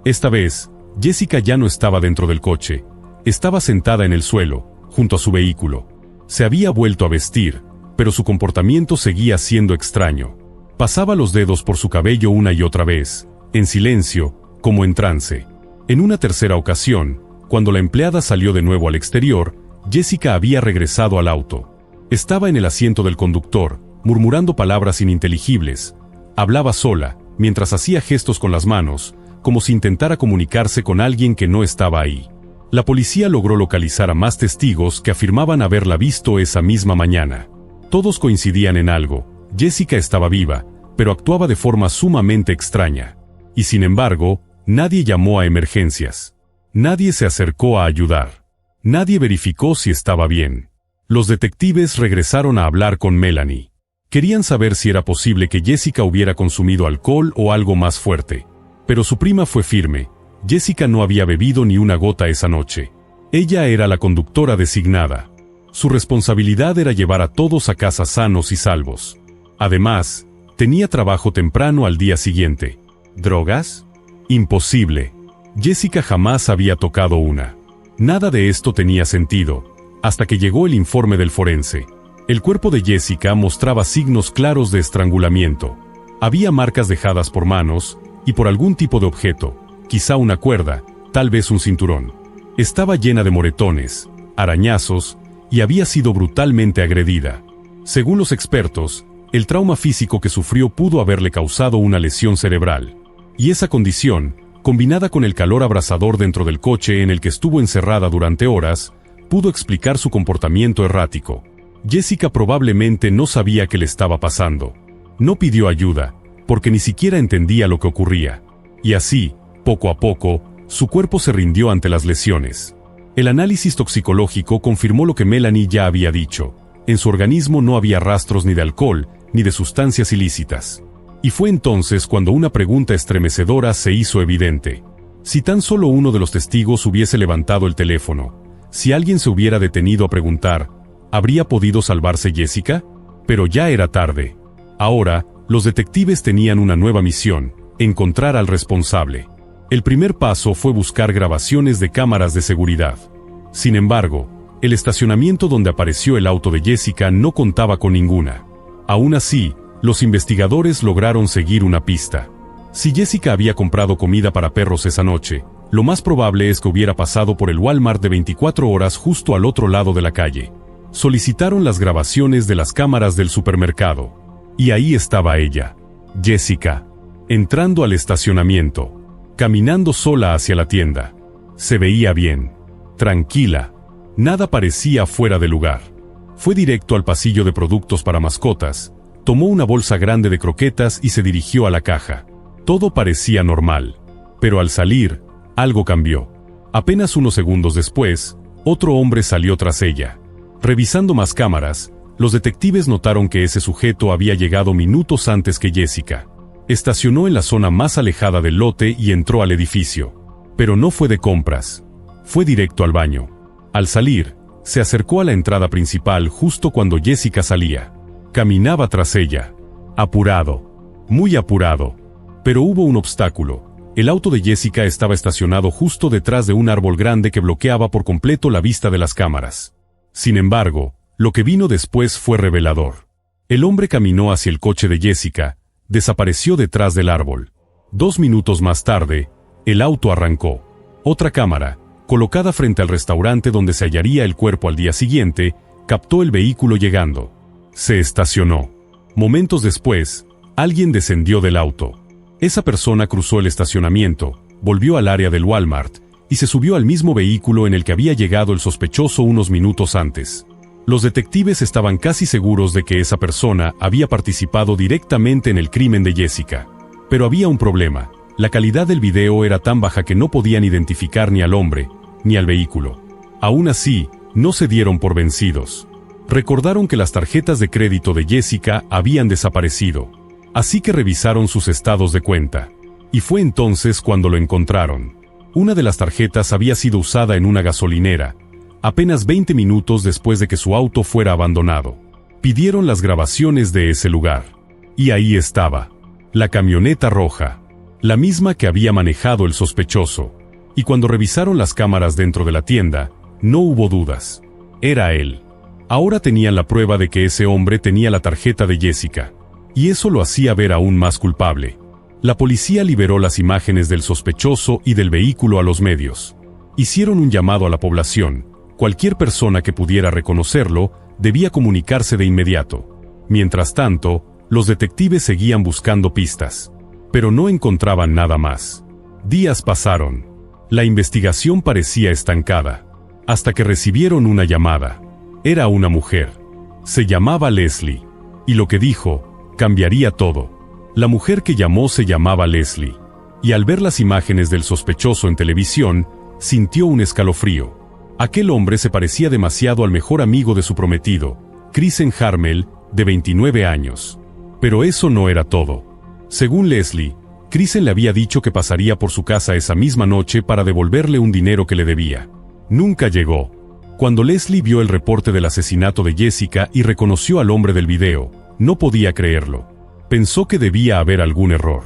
Esta vez, Jessica ya no estaba dentro del coche. Estaba sentada en el suelo, junto a su vehículo. Se había vuelto a vestir, pero su comportamiento seguía siendo extraño. Pasaba los dedos por su cabello una y otra vez, en silencio, como en trance. En una tercera ocasión, cuando la empleada salió de nuevo al exterior, Jessica había regresado al auto. Estaba en el asiento del conductor, murmurando palabras ininteligibles. Hablaba sola, mientras hacía gestos con las manos, como si intentara comunicarse con alguien que no estaba ahí. La policía logró localizar a más testigos que afirmaban haberla visto esa misma mañana. Todos coincidían en algo: Jessica estaba viva, pero actuaba de forma sumamente extraña. Y sin embargo, nadie llamó a emergencias. Nadie se acercó a ayudar. Nadie verificó si estaba bien. Los detectives regresaron a hablar con Melanie. Querían saber si era posible que Jessica hubiera consumido alcohol o algo más fuerte. Pero su prima fue firme. Jessica no había bebido ni una gota esa noche. Ella era la conductora designada. Su responsabilidad era llevar a todos a casa sanos y salvos. Además, tenía trabajo temprano al día siguiente. ¿Drogas? Imposible. Jessica jamás había tocado una. Nada de esto tenía sentido, hasta que llegó el informe del forense. El cuerpo de Jessica mostraba signos claros de estrangulamiento. Había marcas dejadas por manos y por algún tipo de objeto, quizá una cuerda, tal vez un cinturón. Estaba llena de moretones, arañazos, y había sido brutalmente agredida. Según los expertos, el trauma físico que sufrió pudo haberle causado una lesión cerebral. Y esa condición, combinada con el calor abrasador dentro del coche en el que estuvo encerrada durante horas, pudo explicar su comportamiento errático. Jessica probablemente no sabía qué le estaba pasando. No pidió ayuda, porque ni siquiera entendía lo que ocurría. Y así, poco a poco, su cuerpo se rindió ante las lesiones. El análisis toxicológico confirmó lo que Melanie ya había dicho. En su organismo no había rastros ni de alcohol, ni de sustancias ilícitas. Y fue entonces cuando una pregunta estremecedora se hizo evidente. Si tan solo uno de los testigos hubiese levantado el teléfono, si alguien se hubiera detenido a preguntar, ¿habría podido salvarse Jessica? Pero ya era tarde. Ahora, los detectives tenían una nueva misión: encontrar al responsable. El primer paso fue buscar grabaciones de cámaras de seguridad. Sin embargo, el estacionamiento donde apareció el auto de Jessica no contaba con ninguna. Aún así, los investigadores lograron seguir una pista. Si Jessica había comprado comida para perros esa noche, lo más probable es que hubiera pasado por el Walmart de 24 horas justo al otro lado de la calle. Solicitaron las grabaciones de las cámaras del supermercado. Y ahí estaba ella, Jessica, entrando al estacionamiento, caminando sola hacia la tienda. Se veía bien, tranquila, nada parecía fuera de lugar. Fue directo al pasillo de productos para mascotas, tomó una bolsa grande de croquetas y se dirigió a la caja. Todo parecía normal, pero al salir, algo cambió. Apenas unos segundos después, otro hombre salió tras ella. Revisando más cámaras, los detectives notaron que ese sujeto había llegado minutos antes que Jessica. Estacionó en la zona más alejada del lote y entró al edificio. Pero no fue de compras. Fue directo al baño. Al salir, se acercó a la entrada principal justo cuando Jessica salía. Caminaba tras ella. Apurado. Muy apurado. Pero hubo un obstáculo. El auto de Jessica estaba estacionado justo detrás de un árbol grande que bloqueaba por completo la vista de las cámaras. Sin embargo, lo que vino después fue revelador. El hombre caminó hacia el coche de Jessica, desapareció detrás del árbol. 2 minutos más tarde, el auto arrancó. Otra cámara, colocada frente al restaurante donde se hallaría el cuerpo al día siguiente, captó el vehículo llegando. Se estacionó. Momentos después, alguien descendió del auto. Esa persona cruzó el estacionamiento, volvió al área del Walmart y se subió al mismo vehículo en el que había llegado el sospechoso unos minutos antes. Los detectives estaban casi seguros de que esa persona había participado directamente en el crimen de Jessica. Pero había un problema. La calidad del video era tan baja que no podían identificar ni al hombre, ni al vehículo. Aún así, no se dieron por vencidos. Recordaron que las tarjetas de crédito de Jessica habían desaparecido. Así que revisaron sus estados de cuenta. Y fue entonces cuando lo encontraron. Una de las tarjetas había sido usada en una gasolinera, apenas 20 minutos después de que su auto fuera abandonado. Pidieron las grabaciones de ese lugar. Y ahí estaba. La camioneta roja. La misma que había manejado el sospechoso. Y cuando revisaron las cámaras dentro de la tienda, no hubo dudas. Era él. Ahora tenían la prueba de que ese hombre tenía la tarjeta de Jessica. Y eso lo hacía ver aún más culpable. La policía liberó las imágenes del sospechoso y del vehículo a los medios. Hicieron un llamado a la población. Cualquier persona que pudiera reconocerlo debía comunicarse de inmediato. Mientras tanto, los detectives seguían buscando pistas. Pero no encontraban nada más. Días pasaron. La investigación parecía estancada. Hasta que recibieron una llamada. Era una mujer. Se llamaba Leslie. Y lo que dijo cambiaría todo. La mujer que llamó se llamaba Leslie. Y al ver las imágenes del sospechoso en televisión, sintió un escalofrío. Aquel hombre se parecía demasiado al mejor amigo de su prometido, Kristen Harmel, de 29 años. Pero eso no era todo. Según Leslie, Kristen le había dicho que pasaría por su casa esa misma noche para devolverle un dinero que le debía. Nunca llegó. Cuando Leslie vio el reporte del asesinato de Jessica y reconoció al hombre del video, no podía creerlo. Pensó que debía haber algún error.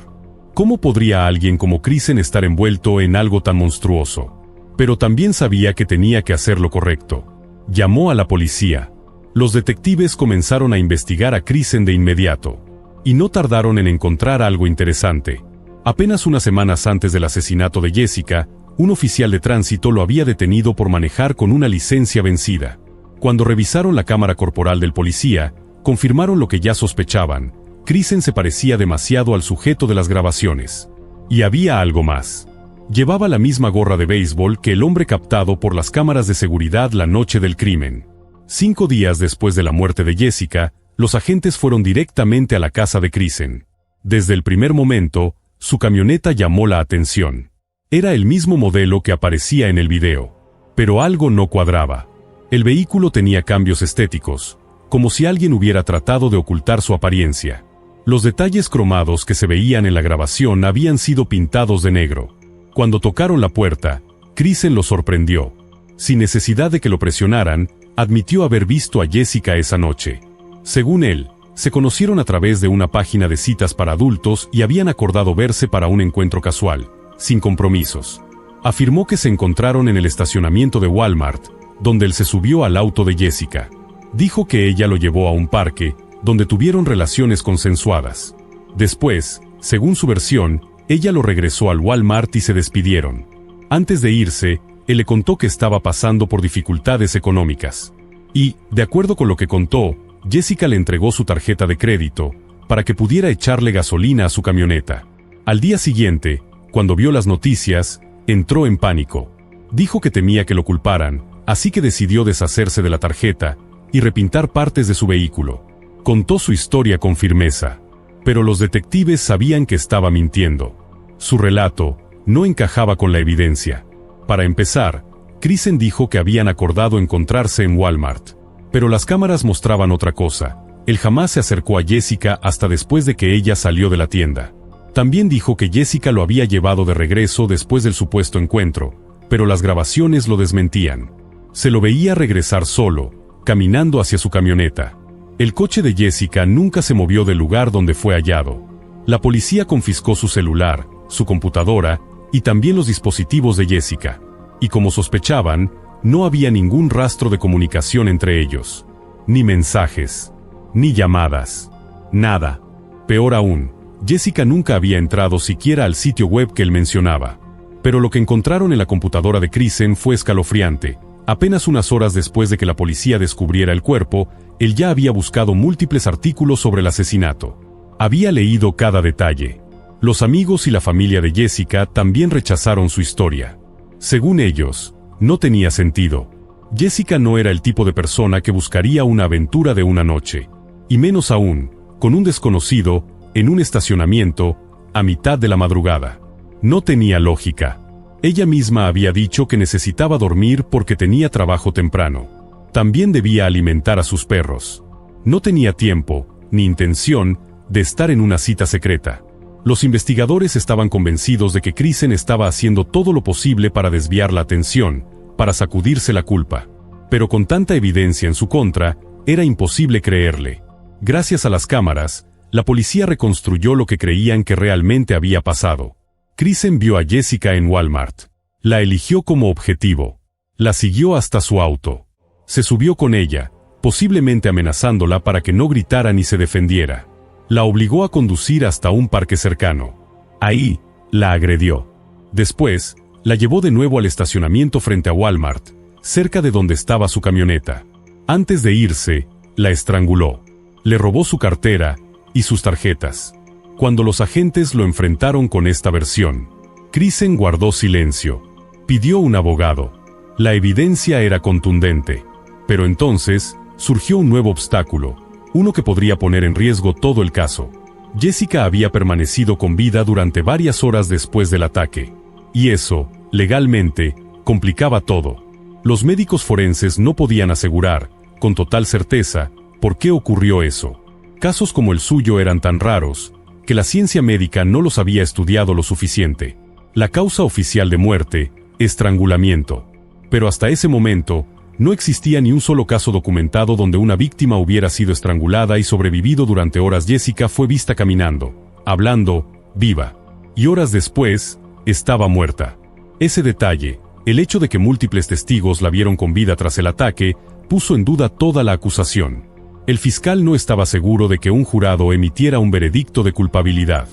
¿Cómo podría alguien como Kristen estar envuelto en algo tan monstruoso? Pero también sabía que tenía que hacer lo correcto. Llamó a la policía. Los detectives comenzaron a investigar a Kristen de inmediato. Y no tardaron en encontrar algo interesante. Apenas unas semanas antes del asesinato de Jessica, un oficial de tránsito lo había detenido por manejar con una licencia vencida. Cuando revisaron la cámara corporal del policía, confirmaron lo que ya sospechaban. Kristen se parecía demasiado al sujeto de las grabaciones. Y había algo más. Llevaba la misma gorra de béisbol que el hombre captado por las cámaras de seguridad la noche del crimen. 5 días después de la muerte de Jessica, los agentes fueron directamente a la casa de Kristen. Desde el primer momento, su camioneta llamó la atención. Era el mismo modelo que aparecía en el video. Pero algo no cuadraba. El vehículo tenía cambios estéticos, como si alguien hubiera tratado de ocultar su apariencia. Los detalles cromados que se veían en la grabación habían sido pintados de negro. Cuando tocaron la puerta, Kristen lo sorprendió. Sin necesidad de que lo presionaran, admitió haber visto a Jessica esa noche. Según él, se conocieron a través de una página de citas para adultos y habían acordado verse para un encuentro casual, sin compromisos. Afirmó que se encontraron en el estacionamiento de Walmart, donde él se subió al auto de Jessica. Dijo que ella lo llevó a un parque, donde tuvieron relaciones consensuadas. Después, según su versión, Ella lo regresó al Walmart y se despidieron. Antes de irse, él le contó que estaba pasando por dificultades económicas. Y, de acuerdo con lo que contó, Jessica le entregó su tarjeta de crédito para que pudiera echarle gasolina a su camioneta. Al día siguiente, cuando vio las noticias, entró en pánico. Dijo que temía que lo culparan, así que decidió deshacerse de la tarjeta y repintar partes de su vehículo. Contó su historia con firmeza, pero los detectives sabían que estaba mintiendo. Su relato no encajaba con la evidencia. Para empezar, Kristen dijo que habían acordado encontrarse en Walmart, pero las cámaras mostraban otra cosa. Él jamás se acercó a Jessica hasta después de que ella salió de la tienda. También dijo que Jessica lo había llevado de regreso después del supuesto encuentro, pero las grabaciones lo desmentían. Se lo veía regresar solo, caminando hacia su camioneta. El coche de Jessica nunca se movió del lugar donde fue hallado. La policía confiscó su celular, su computadora y también los dispositivos de Jessica. Y como sospechaban, no había ningún rastro de comunicación entre ellos. Ni mensajes, ni llamadas. Nada. Peor aún, Jessica nunca había entrado siquiera al sitio web que él mencionaba. Pero lo que encontraron en la computadora de Kristen fue escalofriante. Apenas unas horas después de que la policía descubriera el cuerpo, él ya había buscado múltiples artículos sobre el asesinato. Había leído cada detalle. Los amigos y la familia de Jessica también rechazaron su historia. Según ellos, no tenía sentido. Jessica no era el tipo de persona que buscaría una aventura de una noche. Y menos aún, con un desconocido, en un estacionamiento, a mitad de la madrugada. No tenía lógica. Ella misma había dicho que necesitaba dormir porque tenía trabajo temprano. También debía alimentar a sus perros. No tenía tiempo, ni intención, de estar en una cita secreta. Los investigadores estaban convencidos de que Kristen estaba haciendo todo lo posible para desviar la atención, para sacudirse la culpa. Pero con tanta evidencia en su contra, era imposible creerle. Gracias a las cámaras, la policía reconstruyó lo que creían que realmente había pasado. Kristen vio a Jessica en Walmart. La eligió como objetivo. La siguió hasta su auto. Se subió con ella, posiblemente amenazándola para que no gritara ni se defendiera. La obligó a conducir hasta un parque cercano. Ahí, la agredió. Después, la llevó de nuevo al estacionamiento frente a Walmart, cerca de donde estaba su camioneta. Antes de irse, la estranguló. Le robó su cartera y sus tarjetas. Cuando los agentes lo enfrentaron con esta versión, Kristen guardó silencio. Pidió un abogado. La evidencia era contundente. Pero entonces, surgió un nuevo obstáculo, uno que podría poner en riesgo todo el caso. Jessica había permanecido con vida durante varias horas después del ataque. Y eso, legalmente, complicaba todo. Los médicos forenses no podían asegurar, con total certeza, por qué ocurrió eso. Casos como el suyo eran tan raros, que la ciencia médica no los había estudiado lo suficiente. La causa oficial de muerte, estrangulamiento. Pero hasta ese momento, no existía ni un solo caso documentado donde una víctima hubiera sido estrangulada y sobrevivido durante horas. Jessica fue vista caminando, hablando, viva. Y horas después, estaba muerta. Ese detalle, el hecho de que múltiples testigos la vieron con vida tras el ataque, puso en duda toda la acusación. El fiscal no estaba seguro de que un jurado emitiera un veredicto de culpabilidad.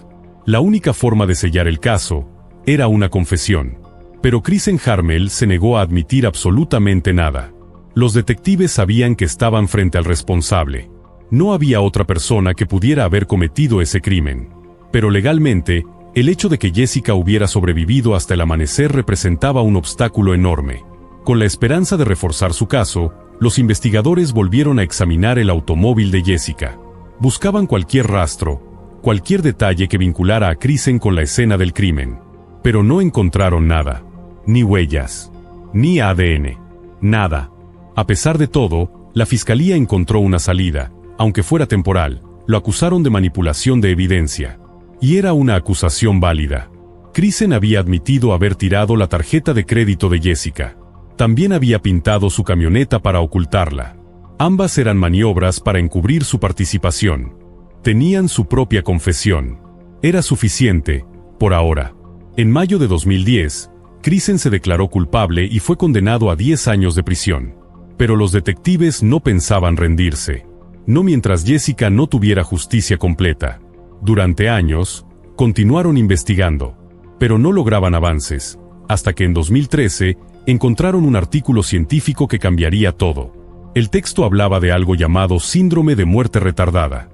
La única forma de sellar el caso era una confesión. Pero Kristen Harmel se negó a admitir absolutamente nada. Los detectives sabían que estaban frente al responsable. No había otra persona que pudiera haber cometido ese crimen. Pero legalmente, el hecho de que Jessica hubiera sobrevivido hasta el amanecer representaba un obstáculo enorme. Con la esperanza de reforzar su caso, los investigadores volvieron a examinar el automóvil de Jessica. Buscaban cualquier rastro, cualquier detalle que vinculara a Kristen con la escena del crimen. Pero no encontraron nada. Ni huellas. Ni ADN. Nada. A pesar de todo, la fiscalía encontró una salida, aunque fuera temporal. Lo acusaron de manipulación de evidencia. Y era una acusación válida. Kristen había admitido haber tirado la tarjeta de crédito de Jessica. También había pintado su camioneta para ocultarla. Ambas eran maniobras para encubrir su participación. Tenían su propia confesión. Era suficiente, por ahora. En mayo de 2010, Kristen se declaró culpable y fue condenado a 10 años de prisión. Pero los detectives no pensaban rendirse. No mientras Jessica no tuviera justicia completa. Durante años, Continuaron investigando, pero no lograban avances, hasta que en 2013 encontraron un artículo científico que cambiaría todo. El texto hablaba de algo llamado síndrome de muerte retardada.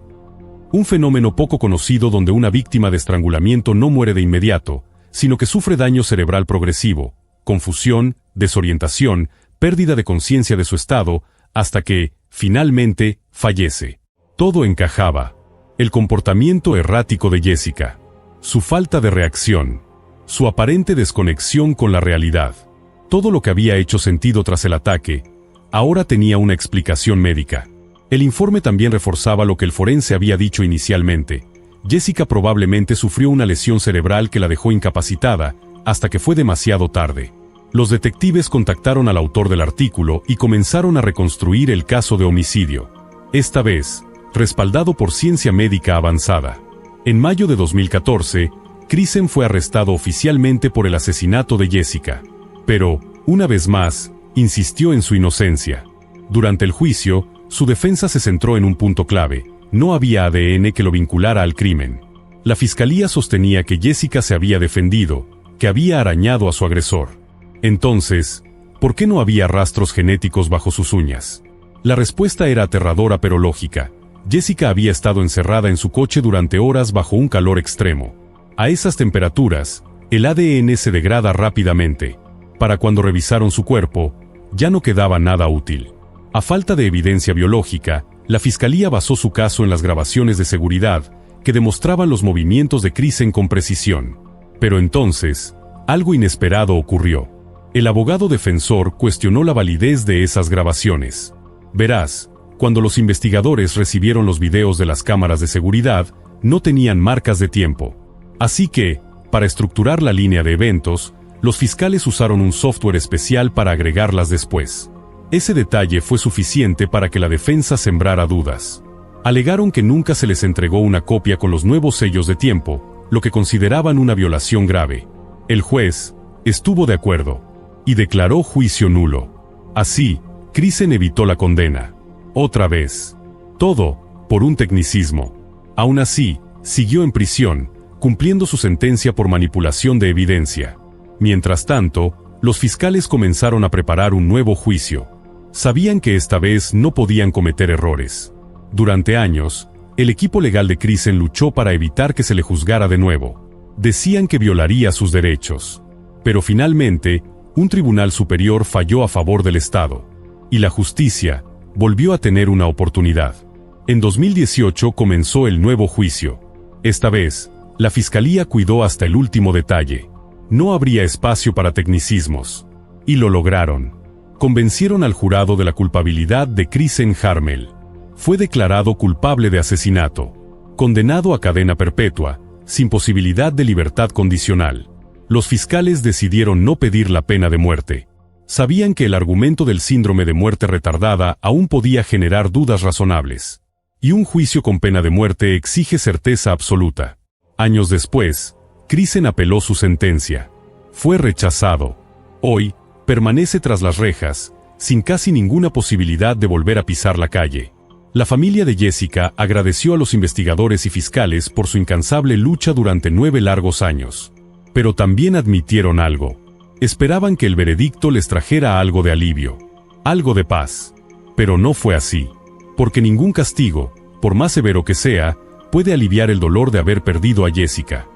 Un fenómeno poco conocido donde una víctima de estrangulamiento no muere de inmediato, sino que sufre daño cerebral progresivo, confusión, desorientación, pérdida de conciencia de su estado, hasta que, finalmente, fallece. Todo encajaba. El comportamiento errático de Jessica, su falta de reacción, su aparente desconexión con la realidad. Todo lo que había hecho sentido tras el ataque, ahora tenía una explicación médica. El informe también reforzaba lo que el forense había dicho inicialmente. Jessica probablemente sufrió una lesión cerebral que la dejó incapacitada, hasta que fue demasiado tarde. Los detectives contactaron al autor del artículo y comenzaron a reconstruir el caso de homicidio. Esta vez, respaldado por ciencia médica avanzada. En mayo de 2014, Krisen fue arrestado oficialmente por el asesinato de Jessica. Pero, una vez más, insistió en su inocencia. Durante el juicio, su defensa se centró en un punto clave: no había ADN que lo vinculara al crimen. La fiscalía sostenía que Jessica se había defendido, que había arañado a su agresor. Entonces, ¿por qué no había rastros genéticos bajo sus uñas? La respuesta era aterradora pero lógica. Jessica había estado encerrada en su coche durante horas bajo un calor extremo. A esas temperaturas, el ADN se degrada rápidamente. Para cuando revisaron su cuerpo, ya no quedaba nada útil. A falta de evidencia biológica, la fiscalía basó su caso en las grabaciones de seguridad, que demostraban los movimientos de Krisen con precisión. Pero entonces, algo inesperado ocurrió. El abogado defensor cuestionó la validez de esas grabaciones. Verás, cuando los investigadores recibieron los videos de las cámaras de seguridad, no tenían marcas de tiempo. Así que, para estructurar la línea de eventos, los fiscales usaron un software especial para agregarlas después. Ese detalle fue suficiente para que la defensa sembrara dudas. Alegaron que nunca se les entregó una copia con los nuevos sellos de tiempo, lo que consideraban una violación grave. El juez estuvo de acuerdo y declaró juicio nulo. Así, Krisen evitó la condena. Otra vez. Todo por un tecnicismo. Aún así, siguió en prisión, cumpliendo su sentencia por manipulación de evidencia. Mientras tanto, los fiscales comenzaron a preparar un nuevo juicio. Sabían que esta vez no podían cometer errores. Durante años, el equipo legal de Krisen luchó para evitar que se le juzgara de nuevo. Decían que violaría sus derechos. Pero finalmente, un tribunal superior falló a favor del Estado. Y la justicia volvió a tener una oportunidad. En 2018 comenzó el nuevo juicio. Esta vez, la fiscalía cuidó hasta el último detalle. No habría espacio para tecnicismos. Y lo lograron. Convencieron al jurado de la culpabilidad de Krisen Harmel. Fue declarado culpable de asesinato. Condenado a cadena perpetua, sin posibilidad de libertad condicional. Los fiscales decidieron no pedir la pena de muerte. Sabían que el argumento del síndrome de muerte retardada aún podía generar dudas razonables. Y un juicio con pena de muerte exige certeza absoluta. Años después, Krisen apeló su sentencia. Fue rechazado. Hoy, permanece tras las rejas, sin casi ninguna posibilidad de volver a pisar la calle. La familia de Jessica agradeció a los investigadores y fiscales por su incansable lucha durante 9 largos años. Pero también admitieron algo. Esperaban que el veredicto les trajera algo de alivio, algo de paz. Pero no fue así. Porque ningún castigo, por más severo que sea, puede aliviar el dolor de haber perdido a Jessica.